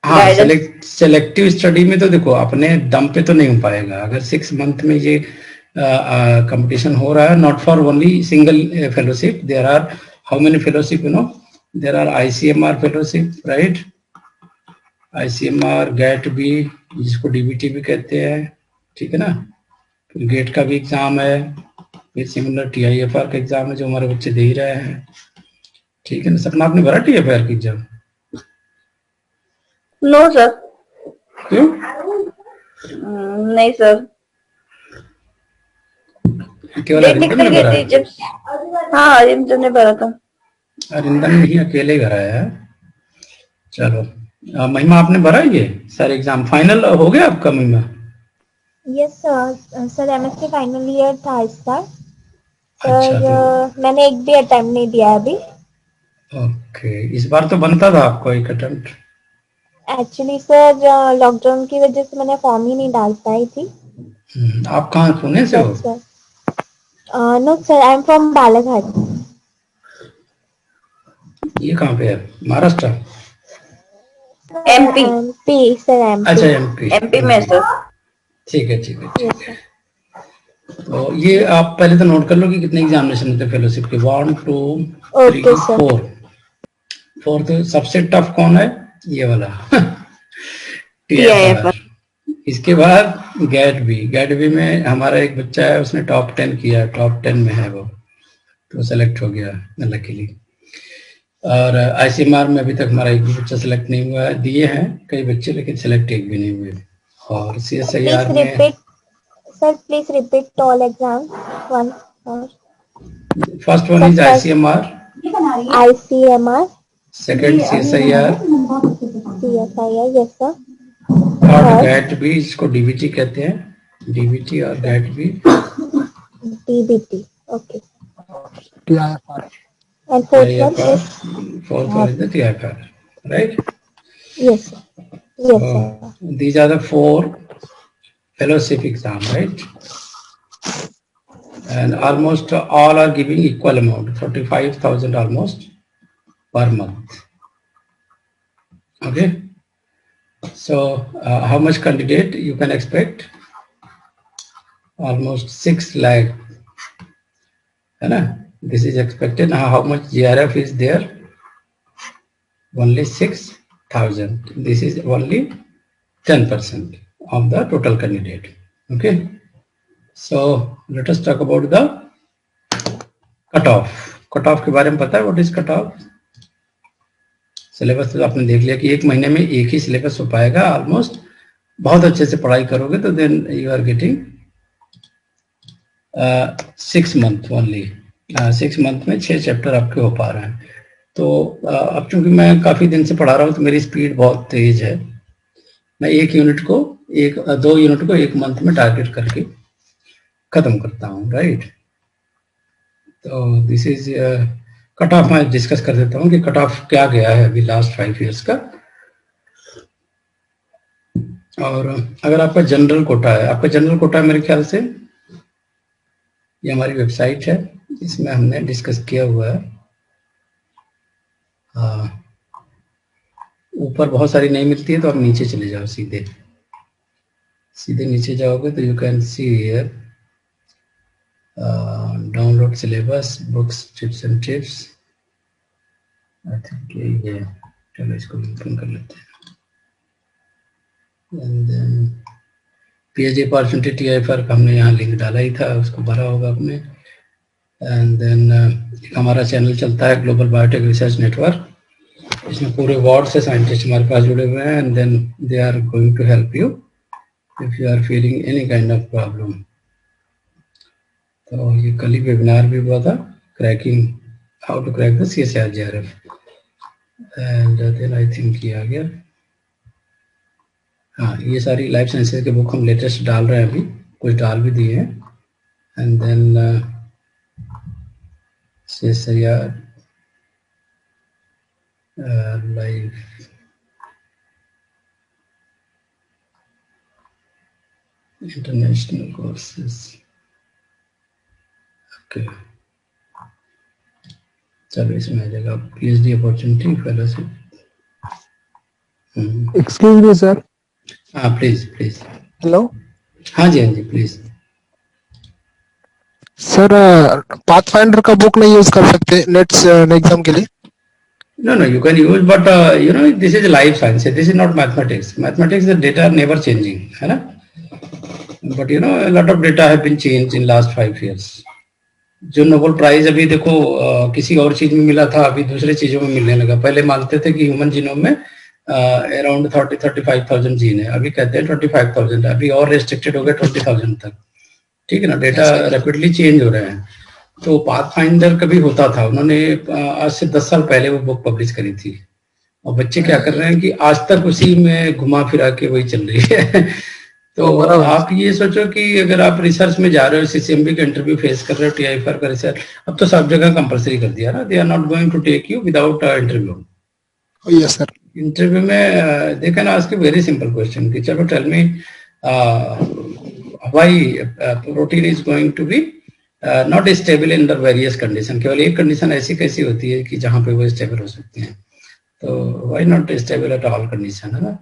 हाँ, guidance. Selective study में तो देखो अपने दम पे तो नहीं हो पाएगा। अगर 6 मंथ में ये कंपटीशन हो रहा है, not for only single fellowship, there are how many fellowship, there are ICMR fellowship, right? ICMR, GATE भी, जिसको DBT भी कहते हैं, ठीक है ना? फिर गेट का भी एग्जाम है, फिर सिमिलर TIFR का एग्जाम है जो हमारे बच्चे दे ही रहे हैं, ठीक है ना? सपना आपने भरा TIFR की एग्जाम? No sir. क्यों? नहीं सर, केवल डेट अरिंदम निकल ने गई भरा थी है? जब। हाँ, अरिंदर ने भरा था। अरिंदम नहीं, अकेले भरा है। चलो, महिमा आपने भरा ये सारे एग्जाम? फाइनल हो गया आपका महिमा? Yes sir, sir MSc final year था इस बार। अच्छा, तो सर मैंने एक भी अटेम्प्ट नहीं दिया अभी। ओके, इस बार तो बनता था आपको एक अटेम्प्ट। एक्चुअली सर लॉकडाउन की वजह से मैंने फॉर्म ही नहीं डाल पाई थी। आप कहाँ, पुणे से हो? That's why. No sir, I am from Balaghat. ये कहाँ पे है, महाराष्ट्र? एमपी। MP सर, अच्छा, MP। MP। एमपी में सर। ठीक है, ठीक है, ठीक यस है। सर। तो ये आप पहले तो नोट कर लो कि कितने एग्जामिनेशन होते हैं फेलोशिप के। 1 2 ओके 3 सर। 4। फोर्थ सबसे टफ कौन है? ये वाला टीआईएफ। TFR। इसके बाद गेट बी में हमारा एक बच्चा है, उसने टॉप 10 किया, टॉप 10 में है वो, तो सेलेक्ट हो गया लकीली। और ICMR में अभी तक हमारा एक भी बच्चा सेलेक्ट नहीं हुआ है। दिए हैं कई बच्चे, लेकिन सेलेक्ट एक भी नहीं हुए। और CSIR प्लीज में repeat sir, please repeat all exam one और first one sir is first ICMR, ICMR, second CSIR, CSIR, yes sir. Third third GAT B, जिसको DBT कहते हैं, DBT और GAT B, DBT, okay. TIFR. And fourth one TIFR, is fourth one is the TIFR, right? Yes sir, yes So sir. these are the 4 fellowship exam, right? And almost all are giving equal amount, 45,000 almost per month. Okay. So how much candidate you can expect? Almost 6 lakh. This is expected. Now how much GRF is there? Only 6,000. This is only 10% of the total candidate. Okay. So let us talk about the cutoff. Cutoff के बारे में पता है? What is cutoff? Syllabus तो आपने देख लिया कि एक महीने में एक ही सिलेबस हो पाएगा ऑलमोस्ट। बहुत अच्छे से पढ़ाई करोगे तो then you are getting 6 month only. 6 month में 6 चैप्टर आपके हो पा रहे हैं। तो अब चूंकि मैं काफी दिन से पढ़ा रहा हूँ तो मेरी स्पीड बहुत तेज है। मैं एक यूनिट को एक 2 यूनिट को एक मंथ में टारगेट करके खत्म करता हूँ, राइट? तो दिस इज कट ऑफ। मैं डिस्कस कर देता हूँ कि कट ऑफ क्या गया है अभी लास्ट 5 इयर्स का। और अगर आपका जनरल कोटा है, आपका जनरल कोटा मेरे ख्याल से ये हमारी वेबसाइट है, इसमें हमने डिस्कस किया हुआ है। ऊपर बहुत सारी नहीं मिलती है तो आप नीचे चले जाओ, सीधे सीधे नीचे जाओगे तो you can see here download syllabus, books, tips and tips. I think यही है। चलो इसको ओपन कर लेते हैं। And then PhD opportunity TIFR का हमने यहाँ लिंक डाला ही था, उसको भरा होगा आपने। एंड देन हमारा चैनल चलता है ग्लोबल बायोटेक रिसर्च नेटवर्क, इसमें पूरे वर्ल्ड से साइंटिस्ट हमारे पास जुड़े हुए हैं। And then they are going to help you if you are feeling any kind of problem. तो ये कल ही वेबिनार भी हुआ था, cracking how to crack the CSIR JRF। And then I think ये आ गया। हाँ, ये सारी लाइफ साइंसेज के बुक हम लेटेस्ट डाल रहे हैं, अभी कुछ डाल भी दिए हैं। And then CSIR life international courses. Okay, चलो इसमें आ जाएगा PhD opportunity fellowship. Excuse me sir. हाँ प्लीज प्लीज. हेलो हाँ जी प्लीज. सर, पाथफाइंडर का बुक नहीं यूज कर सकते नेट्स एग्जाम के लिए? No, you can use, but this is life science. This is not mathematics. Mathematics, the data are never changing, है ना? But a lot of data have been changed in last 5 years. जो Nobel prize अभी देखो किसी और चीज में मिला था, अभी दूसरे चीजों में मिलने लगा. पहले मानते थे कि ह्यूमन जीनोम में अराउंड 35,000 जीन है, अभी कहते हैं 25,000 है, अभी और रेस्ट्रिक्टेड हो गया 20,000 तक. ठीक है ना, डेटा रैपिडली चेंज हो रहे हैं. तो पाथफाइंडर कभी होता था, उन्होंने आज से 10 साल पहले वो बुक पब्लिश करी थी, और बच्चे क्या कर रहे हैं कि आज तक उसी में घुमा फिरा के वही चल रही है. तो आप ये सोचो कि अगर आप रिसर्च में जा रहे हो, सीसीएमबी का इंटरव्यू फेस कर रहे हो, टीआईएफआर का रिसर्च, अब तो सब जगह कंपलसरी कर दिया ना. They are not going to take you without interview. Yes sir. Interview में they can ask you very simple question कि चलो tell me why protein is going to be not stable in the various condition. केवल एक condition ऐसी कैसी होती है कि जहां पे वो स्टेबल हो सकती हैं. तो why not stable at all condition, है ना.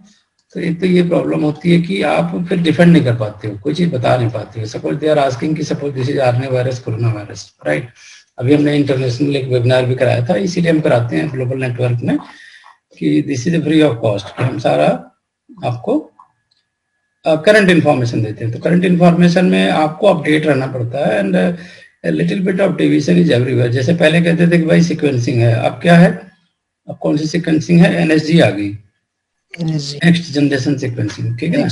तो एक तो ये प्रॉब्लम होती है कि आप फिर डिफेंड नहीं कर पाते हो, कोई चीज बता नहीं पाते हो. सपोज दे आर आस्किंग कि suppose this is RNA virus, corona virus, right. अभी हमने इंटरनेशनल एक वेबिनार भी कराया था, इसीलिए हम कराते हैं ग्लोबल नेटवर्क में कि this is free of cost, कि हम सारा आपको करंट इंफॉर्मेशन देते हैं. तो करंट इंफॉर्मेशन में आपको अपडेट रहना पड़ता है, and little bit of deviation is everywhere. जैसे पहले कहते थे कि भाई सीक्वेंसिंग है, अब क्या है, अब कौन सी सीक्वेंसिंग है, एनएसजी आ गई, नेक्स्ट जनरेशन सीक्वेंसिंग. ठीक है ना.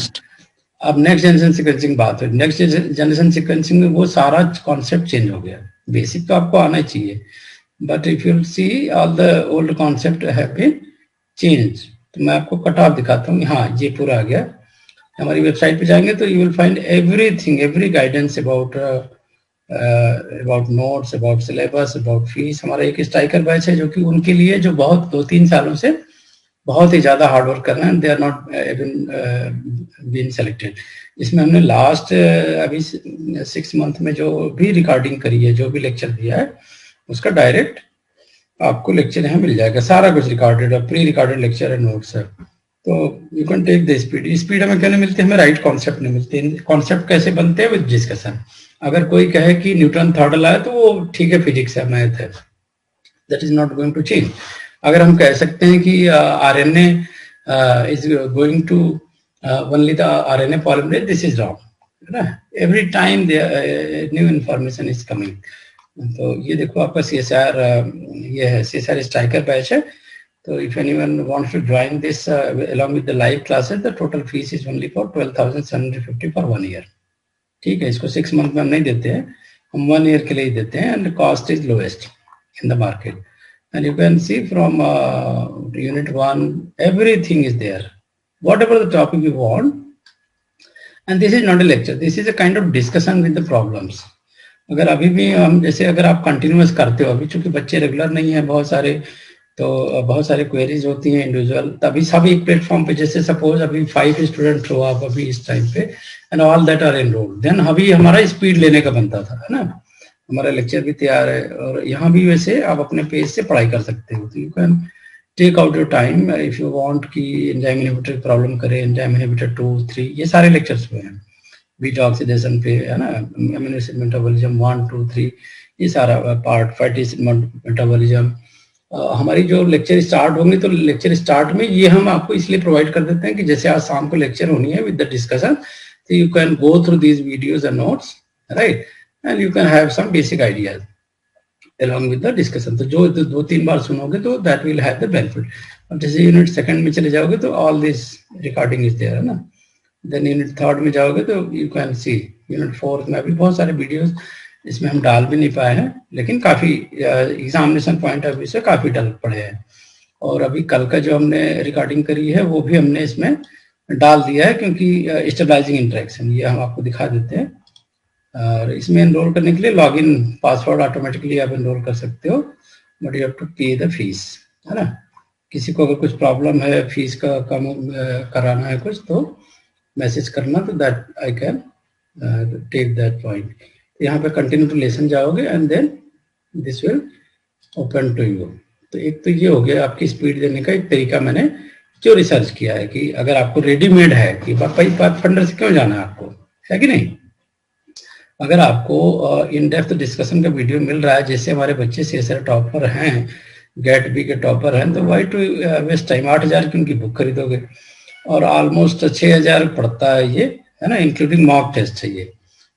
अब नेक्स्ट जनरेशन सीक्वेंसिंग बात है, नेक्स्ट जनरेशन सीक्वेंसिंग में वो सारा कॉन्सेप्ट चेंज हो गया. बेसिक तो आपको आना चाहिए, but if you see all the old concept have been change. तो मैं आपको कट ऑफ दिखाता हूँ. हाँ, ये पूरा आ गया. हमारी वेबसाइट पे जाएंगे तो you will find everything, every guidance about notes, about syllabus, about fees. हमारा एक स्ट्राइकर बैच है जो कि उनके लिए जो बहुत 2-3 सालों से बहुत ही ज्यादा हार्ड वर्क कर रहे हैं, they are not been selected. इसमें हमने लास्ट अभी 6 मंथ में जो भी रिकॉर्डिंग करी है, जो भी लेक्चर दिया है, उसका डायरेक्ट आपको लेक्चर यहाँ मिल जाएगा. सारा कुछ रिकॉर्डेड है, प्री रिकॉर्डेड लेक्चर है, नोट्स है. तो you can take the speed. Speed हमें क्यों नहीं मिलती, हमें राइट कॉन्सेप्ट नहीं मिलते. कॉन्सेप्ट कैसे बनते हैं, विद डिस्कशन. अगर कोई कहे कि न्यूटन थर्ड लॉ है तो वो ठीक है, फिजिक्स है, मैथ है, that is not going to change. अगर हम कह सकते हैं कि RNA is going to only the RNA polymerase, this is wrong, है ना. Every time new information is coming. तो ये देखो आपका सीएसआर, ये है सीएसआर स्ट्राइकर बैच है. तो if anyone wants to join this along with the live classes, the total fees is only for 12,750 for 1 year. ठीक है, इसको 6 मंथ में हम नहीं देते हैं, हम 1 ईयर के लिए ही देते हैं. And cost is lowest in the market. And you can see from unit 1, everything is there, whatever the topic you want. And this is not a lecture, this is a kind of discussion with the problems. अगर अभी भी हम जैसे अगर आप continuous करते हो, अभी चूंकि बच्चे रेगुलर नहीं है बहुत सारे, तो बहुत सारे क्वेरीज होती हैं इंडिविजुअल, तभी सब एक प्लेटफॉर्म पे, जैसे सपोज अभी 5 स्टूडेंट हो आप अभी इस टाइम पे, and all that are enrolled, then अभी हमारा स्पीड लेने का बनता था, है ना. हमारा लेक्चर भी तैयार है, और यहाँ भी वैसे आप अपने पेज से पढ़ाई कर सकते हो. तो you can take out your time if you want कि एंजाइम इनहिबिटर प्रॉब्लम करें, एंजाइम इनहिबिटर 2, 3, ये सारे लेक्चर्स हुए हैं. बीटा ऑक्सीडेशन पे, है ना, अमीनो एसिड मेटाबॉलिज्म 1, 2, 3, ये सारा पार्ट, फैटी एसिड मेटाबॉलिज्म. हमारी जो लेक्चर स्टार्ट होंगे, तो लेक्चर स्टार्ट में ये हम आपको इसलिए प्रोवाइड कर देते हैं कि जैसे आज शाम को लेक्चर होनी है विद द डिस्कशन, तो you can go through these videos and notes, right, and you can have some basic ideas along with the discussion. तो जो 2-3 बार सुनोगे तो that will have the benefit. अब जैसे यूनिट 2 में चले जाओगे तो all this recording is there, है ना. then यूनिट 3 में जाओगे तो you can see यूनिट 4 में अभी बहुत सारे वीडियोस इसमें हम डाल भी नहीं पाए हैं, लेकिन काफी एग्जामिनेशन पॉइंट ऑफ व्यू से काफी डल पड़े हैं. और अभी कल का जो हमने रिकॉर्डिंग करी है वो भी हमने इसमें डाल दिया है, क्योंकि स्टेबलाइजिंग इंटरेक्शन ये हम आपको दिखा देते हैं. और इसमें एनरोल करने के लिए लॉगिन पासवर्ड ऑटोमेटिकली आप एनरोल कर सकते हो, बट यू हैव टू पे द फीस, है ना. किसी को अगर कुछ प्रॉब्लम है, फीस का कम कराना है कुछ, तो मैसेज करना, तो that I can take that point. यहाँ पे कंटिन्यू टू लेसन जाओगे and then this will open to you. तो एक तो ये हो गया आपकी स्पीड देने का एक तरीका मैंने क्यों रिसर्च किया है कि अगर आपको रेडीमेड है कि पाथफाइंडर से क्यों जाना है आपको, है कि नहीं। अगर आपको इन डेप्थ डिस्कशन का वीडियो मिल रहा है, जैसे हमारे बच्चे CSR टॉपर हैं, गेट बी के टॉपर हैं, तो वाई टू वेस्ट टाइम। 8,000 की उनकी बुक खरीदोगे और ऑलमोस्ट 6,000 पड़ता है ये, है ना, इंक्लूडिंग मॉक टेस्ट है ये।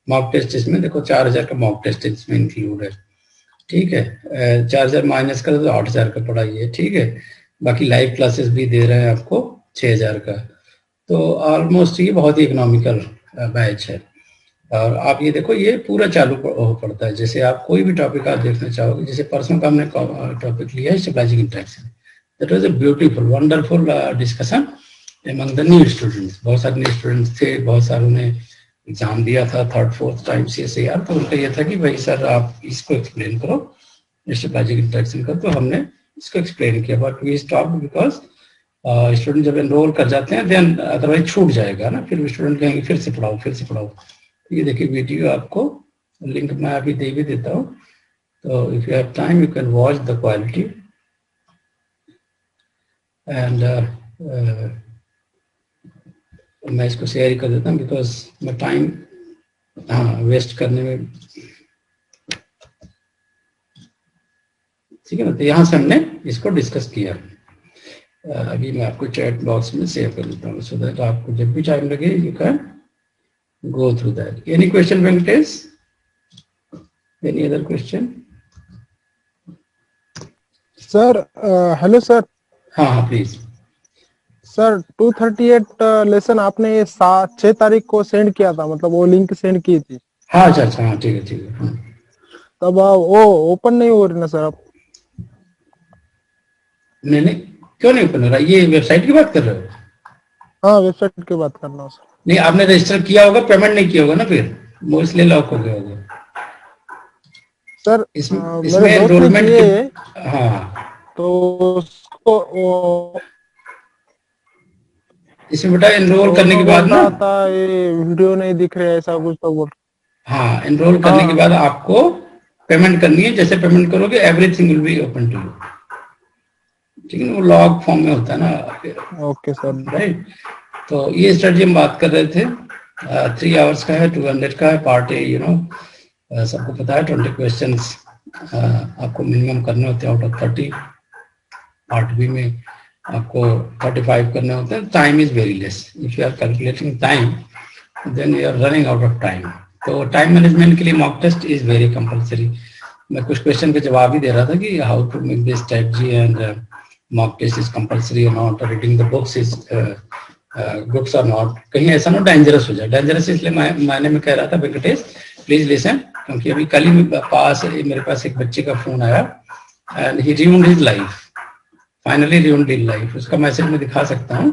मॉक टेस्ट इसमें देखो 4,000 का मॉक टेस्ट इसमें इंक्लूड है, ठीक है। 4,000 माइनस कर तो 8,000 का पड़ा ये, ठीक है। बाकी लाइव क्लासेस भी दे रहे हैं आपको 6,000 का, तो ऑलमोस्ट ये बहुत ही इकोनॉमिकल बैच है। और आप ये देखो ये पूरा चालू हो पड़ता है, जैसे आप कोई भी टॉपिक आप देखना चाहोगे, जैसे परसों का हमने टॉपिक लिया है stabilising interaction, that was a beautiful wonderful discussion among the new students. बहुत सारे न्यू स्टूडेंट्स थे, बहुत सारों ने एग्जाम दिया था 3rd 4th टाइम CSIR, तो उनका ये था कि भाई सर आप इसको एक्सप्लेन करो स्टेबलाइजिंग इंटरेक्शन का, तो हमने इसको एक्सप्लेन किया। But we stopped because student जब एनरोल कर जाते हैं देन अदरवाइज छूट जाएगा ना, फिर स्टूडेंट कहेंगे फिर से पढ़ाओ फिर से पढ़ाओ। ये देखिए वीडियो आपको लिंक मैं अभी दे भी देता हूँ, तो if you have time you can watch the quality and मैं इसको शेयर ही कर देता हूँ बिकॉज मैं टाइम वेस्ट करने में, ठीक है ना। तो यहाँ से हमने इसको डिस्कस किया। अभी मैं आपको चैट बॉक्स में शेयर कर देता हूँ सो दैट आपको जब भी टाइम लगे you can go through that. Any question, Venkatesh? Any other question? Sir, hello sir. हाँ प्लीज। सर 238 लेसन आपने 6 तारीख को सेंड किया था, मतलब वो लिंक सेंड की थी। हाँ अच्छा हाँ ठीक है ठीक है। तब वो ओपन नहीं हो रही ना सर आप? नहीं क्यों नहीं ओपन हो रहा? ये वेबसाइट की बात कर रहे हो? हाँ वेबसाइट की बात कर रहा हूँ सर। नहीं आपने रजिस्टर किया होगा, पेमेंट नहीं किया होगा ना, फिर वो इसलिए लॉक हो गया होगा सर। इसमें एनरोलमेंट हाँ तो उसको इसमें बेटा एनरोल करने के बाद ना ये वीडियो नहीं दिख रहा है ऐसा कुछ तो बोल। हाँ एनरोल करने के बाद आपको पेमेंट करनी है, जैसे पेमेंट करोगे everything will be open to you, ठीक है ना। वो लॉग फॉर्म में होता है ना। Okay sir right. तो ये स्टडी हम बात कर रहे थे 3 आवर्स का है, 200 का है पार्ट ए, यू नो सबको पता है 20 क्वेश्चंस आपको मिनिमम करने होते हैं आउट ऑफ 30। पार्ट बी में आपको 35 करने होते हैं। Time is very less, if you are calculating time then you are running out of time. तो टाइम मैनेजमेंट के लिए mock test is very compulsory. मैं कुछ क्वेश्चन के जवाब ही दे रहा था कि how to make this strategy and mock test is compulsory और not, reading the books is goods और नॉट, कहीं ऐसा ना डेंजरस हो जाए। डेंजरस इसलिए मैंने में कह रहा था वेंकटेश प्लीज लिसन, क्योंकि अभी कल ही मेरे पास एक बच्चे का फोन आया and he ruined his life, finally ruined his life। उसका मैसेज मैं दिखा सकता हूँ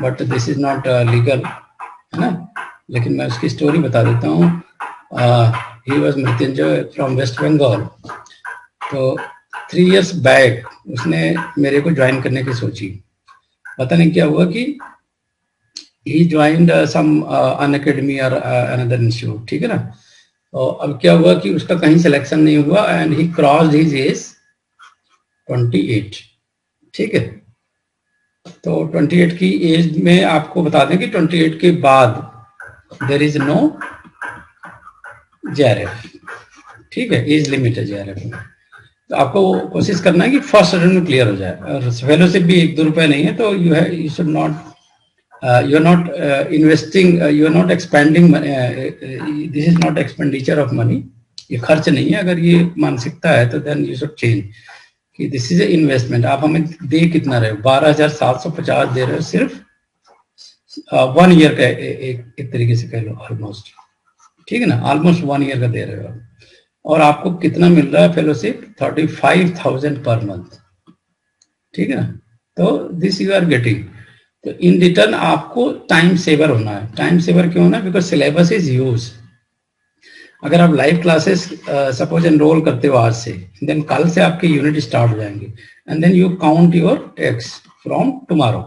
but this is not legal, है ना, लेकिन मैं उसकी स्टोरी बता देता हूँ। He was Mritunjay from West Bengal. तो 3 years बैक उसने मेरे को ज्वाइन करने की सोची, पता नहीं क्या हुआ कि he joined some an academy or another institute, ठीक है ना। तो अब क्या हुआ कि उसका कहीं सिलेक्शन नहीं हुआ and he crossed his age 28, ठीक है। तो 28 की एज में आपको बता दें कि 28 के बाद there is no JRF, ठीक है, एज लिमिट है JRF में। तो आपको कोशिश करना है कि फर्स्ट अटेम्प्ट में क्लियर हो जाए, और फेलोशिप भी 1-2 रुपए नहीं है, तो you should not you are not investing, you are not expanding this is not expenditure of money, ये खर्च नहीं है। अगर ये मानसिकता है तो then you should change कि this is a investment। आप हमें दे कितना रहे हो? 12,750 दे रहे हो सिर्फ 1 ईयर का, एक तरीके से कह लो ऑलमोस्ट, ठीक है ना, ऑलमोस्ट 1 ईयर का दे रहे हो। और आपको कितना मिल रहा है फेलोशिप? 35,000 पर मंथ, ठीक है ना। तो दिस यू आर गेटिंग। तो इन रिटर्न आपको टाइम सेवर होना है। टाइम सेवर क्यों होना है? Because syllabus is huge. अगर आप लाइव क्लासेस सपोज एनरोल करते हो आज से, देन कल से आपके यूनिट स्टार्ट हो जाएंगे and then you count your tasks from tomorrow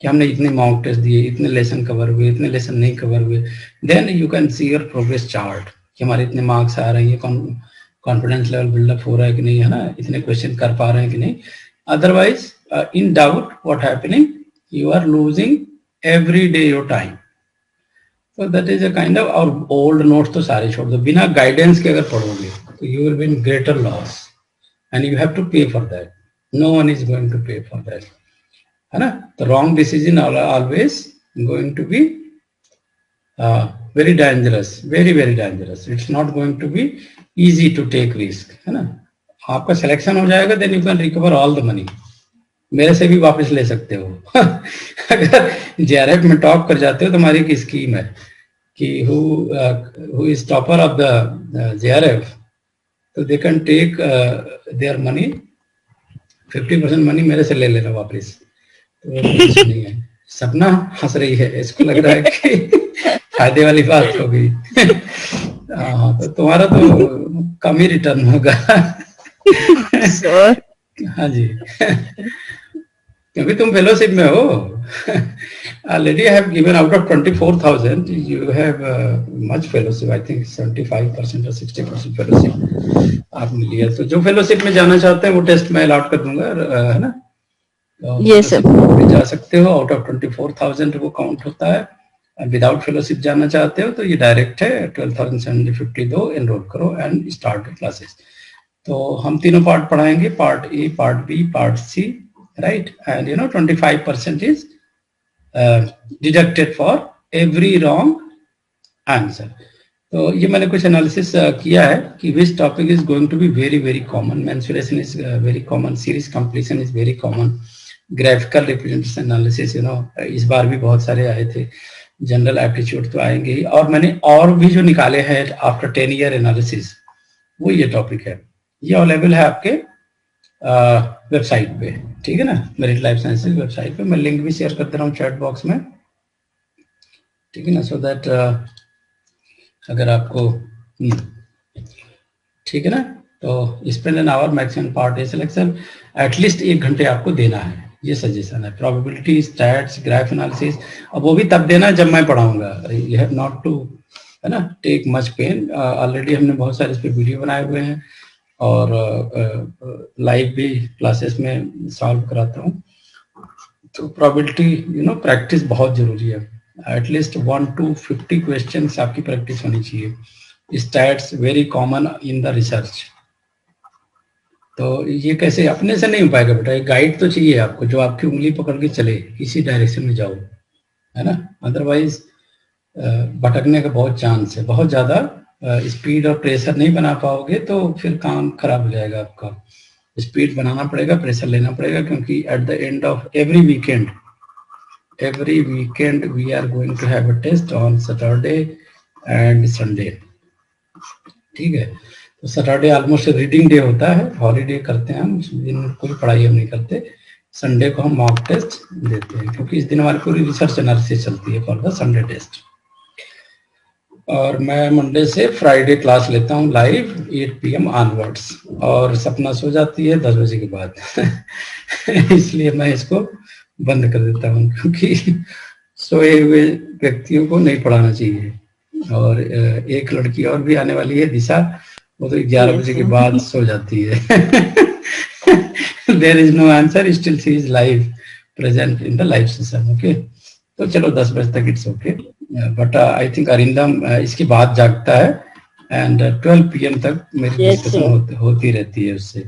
कि हमने इतने मॉक टेस्ट दिए, इतने लेसन कवर हुए, इतने लेसन नहीं कवर हुए। Then you can see your progress chart कि हमारे इतने मार्क्स आ रहे हैं, कॉन्फिडेंस लेवल बिल्डअप हो रहा है कि नहीं, है ना, इतने क्वेश्चन कर पा रहे हैं कि नहीं। Otherwise in doubt what happening, you are losing every day your time. So that is a kind of, और old notes तो सारे छोड़ दो, बिना guidance के अगर पढ़ोगे तो you will be in greater loss and you have to pay for that. No one is going to pay for that, है ना? The wrong decision are always going to be very dangerous, very very dangerous. It's not going to be easy to take risk, है ना? आपका selection हो जाएगा, then you can recover all the money. मेरे से भी वापस ले सकते हो अगर जेआरएफ में टॉप कर जाते हो तो हमारी एक स्कीम है कि who is topper of the JRF, तो they can take their money 50% money मेरे से ले लेना वापस, तो कुछ नहीं है। सपना हंस रही है, इसको लग रहा है कि फायदे वाली बात हो गई। हाँ, तो तुम्हारा तो कम ही रिटर्न होगा। हाँ जी, क्योंकि तुम फेलोशिप में हो। Already have given out of 24,000 you have much fellowship, I think 75% और 60% फेलोशिप आपने लिया। तो जो फेलोशिप में जाना चाहते हैं वो टेस्ट मैं अलॉट कर दूंगा, है ना? Yes, sir. तो जा सकते हो, आउट ऑफ 24,000 वो काउंट होता है। विदाउट फेलोशिप जाना चाहते हो तो ये डायरेक्ट है, 12,750 दो, एनरोल करो एंड स्टार्ट क्लासेस। तो हम तीनों पार्ट पढ़ाएंगे, part A, part B, part C, right? And 25% is deducted for every wrong answer. तो ये मैंने कुछ एनालिसिस किया है कि which topic is going to be very very common. Mensuration is very common, series completion is very common, graphical representation analysis, इस बार भी बहुत सारे आए थे, जनरल एप्टीट्यूड तो आएंगे ही, और मैंने और भी जो निकाले हैं आफ्टर 10 ईयर एनालिसिस, वो ये टॉपिक है। ये अवेलेबल है आपके वेबसाइट पे, ठीक है ना, मेरिट लाइफ साइंसेज वेबसाइट पे। मैं लिंक भी शेयर कर दे रहा हूँ चैट बॉक्स में, ठीक है ना, सो दैट अगर आपको ठीक है ना, तो spend an hour maximum part A selection, at least 1 घंटे आपको देना है, ये सजेशन है। प्रोबेबिलिटी, स्टैट्स, ग्राफ एनालिसिस, अब वो भी तब देना जब मैं पढ़ाऊंगा। यू हैव नॉट टू, है ना, टेक मच पेन। ऑलरेडी हमने बहुत सारे इस पे वीडियो बनाए हुए हैं और लाइव भी क्लासेस में सॉल्व कराता हूँ। तो प्रोबेबिलिटी प्रैक्टिस बहुत जरूरी है, एटलीस्ट 1 to 50 क्वेश्चंस आपकी प्रैक्टिस होनी चाहिए। Stats very common in the research. तो ये कैसे, अपने से नहीं हो पाएगा बेटा, एक गाइड तो चाहिए आपको जो आपकी उंगली पकड़ के चले, इसी डायरेक्शन में जाओ, है ना, अदरवाइज भटकने का बहुत चांस है। बहुत ज्यादा स्पीड और प्रेशर नहीं बना पाओगे तो फिर काम खराब हो जाएगा आपका। स्पीड बनाना पड़ेगा, प्रेशर लेना पड़ेगा, क्योंकि at the end of every weekend we are going to have a test on Saturday and Sunday, ठीक है। तो सैटरडे ऑलमोस्ट रीडिंग डे होता है, हॉलीडे करते हैं हम, उस दिन कोई पढ़ाई हम नहीं करते। संडे को हम मॉक टेस्ट देते हैं, क्योंकि इस दिन हमारी पूरी रिसर्च एनालिसिस चलती है फॉर द संडे टेस्ट। और मैं मंडे से फ्राइडे क्लास लेता हूँ लाइव 8 PM ऑनवर्ड्स, और सपना सो जाती है 10 बजे के बाद इसलिए मैं इसको बंद कर देता हूँ, क्योंकि सोए हुए व्यक्तियों को नहीं पढ़ाना चाहिए। और एक लड़की और भी आने वाली है, दिशा, वो तो 11 बजे के बाद सो जाती है there is no answer, still she is live present in the live session, okay. तो चलो 10 बजे तक it's okay, but I think Arindam इसके बाद जागता है, एंड 12 PM तक मेरी डिस्कशन होती रहती है उससे,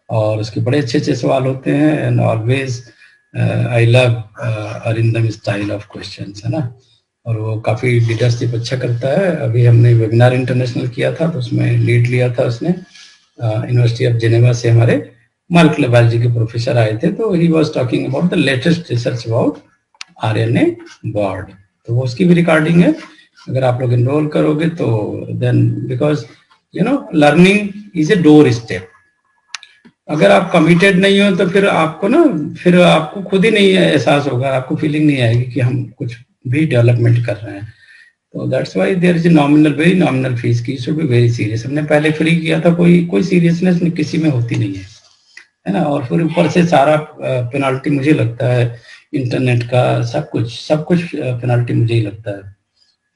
और उसके बड़े अच्छे अच्छे सवाल होते हैं। And always I love Arindam style of questions, है ना, और वो काफी लीडरशिप अच्छा करता है। अभी हमने वेबिनार इंटरनेशनल किया था, तो उसमें लीड लिया था उसने। यूनिवर्सिटी ऑफ जेनेवा से हमारे मॉलिक्यूलर बायोलॉजी के प्रोफेसर आए थे, तो he was talking about the latest research about RNA board, तो वो उसकी भी रिकॉर्डिंग है। अगर आप लोग एनरोल करोगे तो then, because learning is a doorstep. अगर आप कमिटेड नहीं हो तो फिर आपको खुद ही नहीं एहसास होगा, आपको फीलिंग नहीं आएगी कि हम कुछ भी डेवलपमेंट कर रहे हैं। तो that's why there is a very nominal fees की, शुड बी वेरी सीरियस। हमने पहले फ्री किया था, कोई सीरियसनेस किसी में होती नहीं है ना, और फिर ऊपर से सारा पेनाल्टी मुझे लगता है, इंटरनेट का सब कुछ पेनाल्टी मुझे ही लगता है।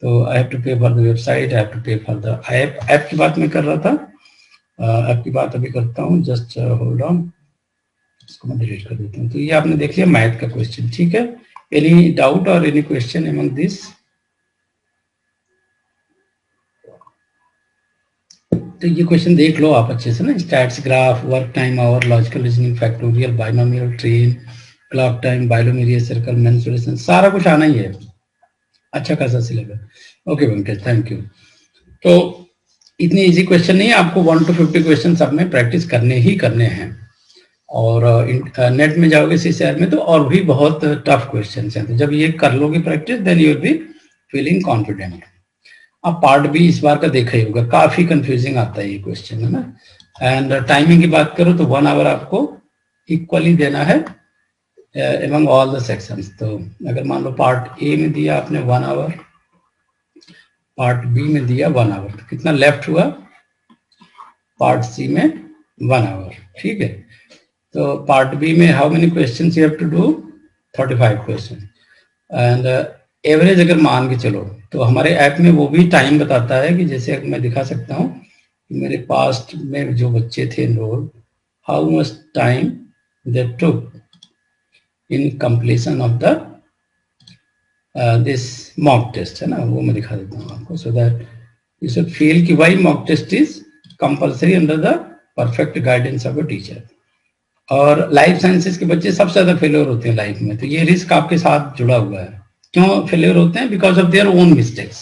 तो I have to pay for the website, I have to pay for the app की बात मैं कर रहा था, ऐप की बात अभी करता हूँ, जस्ट होल्ड ऑन, इसको मैं डिलीट कर देता हूँ। तो ये आपने देख लिया मैथ का क्वेश्चन, ठीक है। Any doubt or any question among this? तो ये क्वेश्चन देख लो आप अच्छे से ना, stats graph, work time hour, logical reasoning, factorial, binomial train, clock time, बाइलोमेरियल सर्कल, मेंसुरेशन, सारा कुछ आना ही है, अच्छा खासा syllabus. Okay Venkatesh, thank you. तो इतने इजी क्वेश्चन नहीं है, आपको 1 to 50 क्वेश्चन सब में प्रैक्टिस करने ही करने हैं। और नेट में जाओगे CCR में तो और भी बहुत टफ क्वेश्चन हैं, तो जब ये कर लोगे practice then you will be feeling confident. अब पार्ट बी इस बार का देखा ही होगा, काफी कंफ्यूजिंग आता है ये क्वेश्चन, है ना। एंड टाइमिंग की बात करो तो 1 आवर आपको इक्वली देना है एमंग ऑल द सेक्शंस। तो अगर मान लो पार्ट ए में दिया आपने 1 आवर, पार्ट बी में दिया 1 आवर, तो कितना लेफ्ट हुआ, पार्ट सी में 1 आवर, ठीक है। तो पार्ट बी में how many questions you have to do, 35 question. And average अगर मान के चलो तो हमारे ऐप में वो भी टाइम बताता है कि जैसे मैं दिखा सकता हूँ कि मेरे पास्ट में जो बच्चे थे enrol, how much time they took in completion of the this mock test, है ना, वो मैं दिखा देता हूँ आपको, so that you should feel कि why mock test is compulsory under the perfect guidance of a teacher. और लाइफ साइंसेस के बच्चे सबसे ज्यादा फेलियर होते हैं लाइफ में, तो ये रिस्क आपके साथ जुड़ा हुआ है। क्यों फेलियर होते हैं? Because of their own mistakes.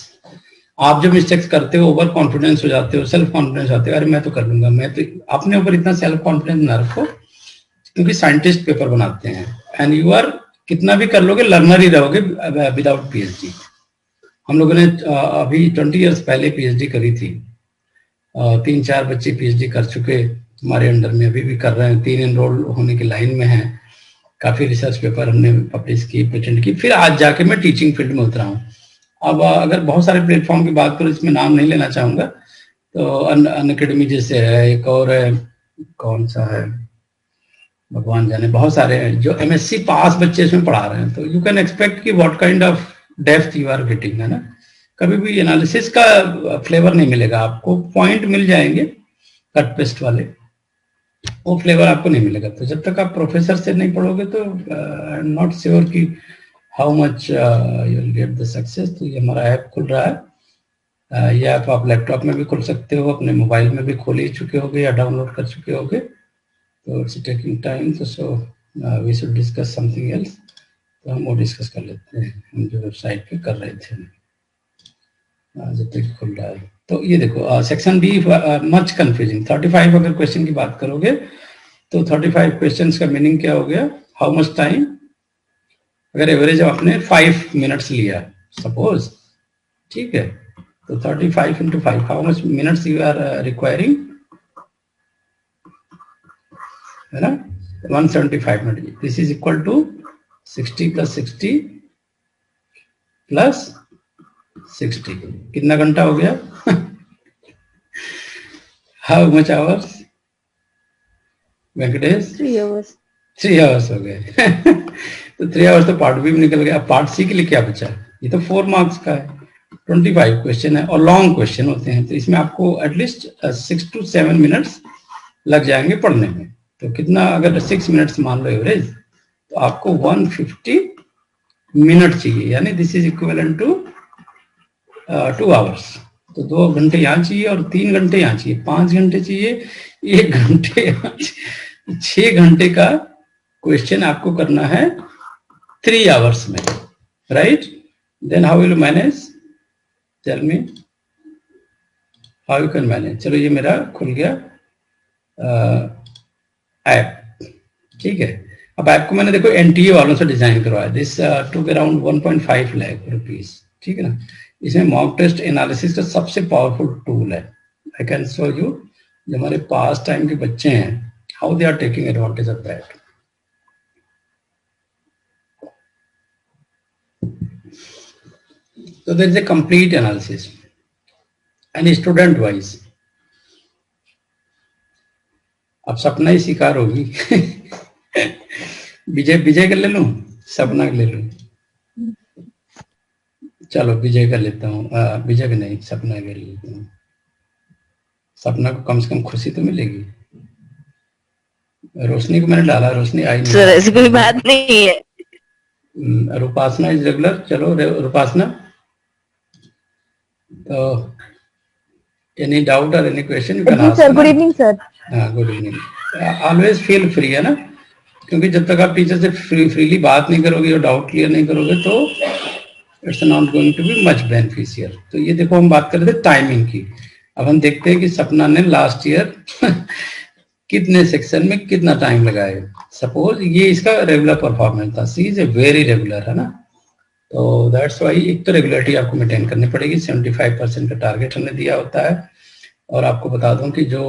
आप जब मिस्टेक्स करते हो, ओवर कॉन्फिडेंस हो जाते हो, सेल्फ कॉन्फिडेंस आते हो, अरे मैं तो कर लूंगा, मैं तो, अपने ऊपर इतना सेल्फ कॉन्फिडेंस ना रखो, क्योंकि साइंटिस्ट पेपर बनाते हैं एंड यू आर कितना भी कर लोगे लर्नर ही रहोगे विदाउट PhD। हम लोगों ने अभी 20 ईयर्स पहले PhD करी थी, 3-4 बच्चे PhD कर चुके हमारे अंडर में, अभी भी कर रहे हैं, 3 एनरोल होने की लाइन में हैं, काफी रिसर्च पेपर हमने पब्लिश की, पेटेंट की, फिर आज जाके मैं टीचिंग फील्ड में उतरा हूँ। अब अगर बहुत सारे प्लेटफॉर्म की बात करूँ, इसमें नाम नहीं लेना चाहूंगा, तो अनअकैडमी जैसे है, एक और है, कौन सा है भगवान जाने, बहुत सारे हैं जो MSc पास बच्चे इसमें पढ़ा रहे हैं। तो यू कैन एक्सपेक्ट कि what kind of depth you are getting, है ना। कभी भी एनालिसिस का फ्लेवर नहीं मिलेगा आपको, पॉइंट मिल जाएंगे कट पेस्ट वाले, वो फ्लेवर आपको नहीं मिलेगा। तो जब तक आप प्रोफेसर से नहीं पढ़ोगे तो आई एम नॉट श्योर कि how much you will get the success. तो ये हमारा ऐप खुल रहा है, ये ऐप आप लैपटॉप में भी खोल सकते हो, अपने मोबाइल में भी खोल ही चुके होगे या डाउनलोड कर चुके होगे। तो इट्स टेकिंग टाइम, तो so we should discuss something else. तो हम वो डिस्कस कर लेते हैं, हम जो वेबसाइट पे कर रहे थे जब तक खुल रहा है। तो ये देखो सेक्शन बी मच कंफ्यूजिंग। 35 अगर क्वेश्चन की बात करोगे तो 35 क्वेश्चंस का मीनिंग क्या हो गया, हाउ मच टाइम, अगर एवरेज आपने 5 मिनट्स लिया सपोज, ठीक है, तो 35 into 5, how much minutes you are requiring, है ना, 175 minute. This is equal to 60 + 60 + 60, कितना घंटा हो गया how much hours Venkatesh? 3 hours. 3 hours हो गए तो 3 आवर्स तो पार्ट बी में निकल गया। पार्ट सी के लिए क्या बचा? ये तो 4 मार्क्स का है, 25 क्वेश्चन है और लॉन्ग क्वेश्चन होते हैं, तो इसमें आपको एटलीस्ट 6 to 7 मिनट्स लग जाएंगे पढ़ने में। तो कितना, अगर 6 मिनट्स मान लो एवरेज, तो आपको 150 मिनट चाहिए, यानी this is equivalent to 2 hours. तो 2 घंटे यहाँ चाहिए और 3 घंटे यहाँ चाहिए, 5 घंटे चाहिए, 1 घंटे यहाँ चाहिए, 6 घंटे का क्वेश्चन आपको करना है 3 आवर्स में, right? Then how will you manage, tell me how you can manage. चलो ये मेरा खुल गया ऐप, ठीक है। अब ऐप को मैंने देखो NTA वालों से डिजाइन करवाया, this took around 1.5 lakh rupees, ठीक है ना। इसमें मॉक टेस्ट एनालिसिस का सबसे पावरफुल टूल है। आई कैन शो यू, जो हमारे पास टाइम के बच्चे हैं, how they are taking advantage of that. So there is a complete analysis and student wise। अब सपना ही शिकार होगी विजय कर ले लूं, सपना ले लूं, चलो विजय कर लेता हूँ, विजय भी नहीं, सपना कर लेता हूँ। सपना को कम से कम खुशी तो मिलेगी। रोशनी को मैंने डाला, रोशनी आई नहीं। सर ऐसी कोई बात नहीं है। Rupasana is regular. चलो रूपासना, तो एनी डाउट और एनी क्वेश्चन यू कैन जी ask. Sir, good evening sir. Good evening. Always feel free, है ना, क्योंकि जब तक आप टीचर से फ्रीली बात नहीं करोगे और डाउट क्लियर नहीं करोगे तो it's not going to be much beneficial. तो ये देखो, हम बात कर रहे थे टाइमिंग की। अब हम देखते हैं कि सपना ने लास्ट ईयर कितने सेक्शन में कितना टाइम लगाया। सपोज ये इसका रेगुलर परफॉर्मेंस था, सी इज ए वेरी रेगुलर, है ना, तो दैट्स वाई एक तो रेगुलरिटी आपको मेंटेन करनी पड़ेगी। 75% का टारगेट हमने दिया होता है। और आपको बता दूं कि जो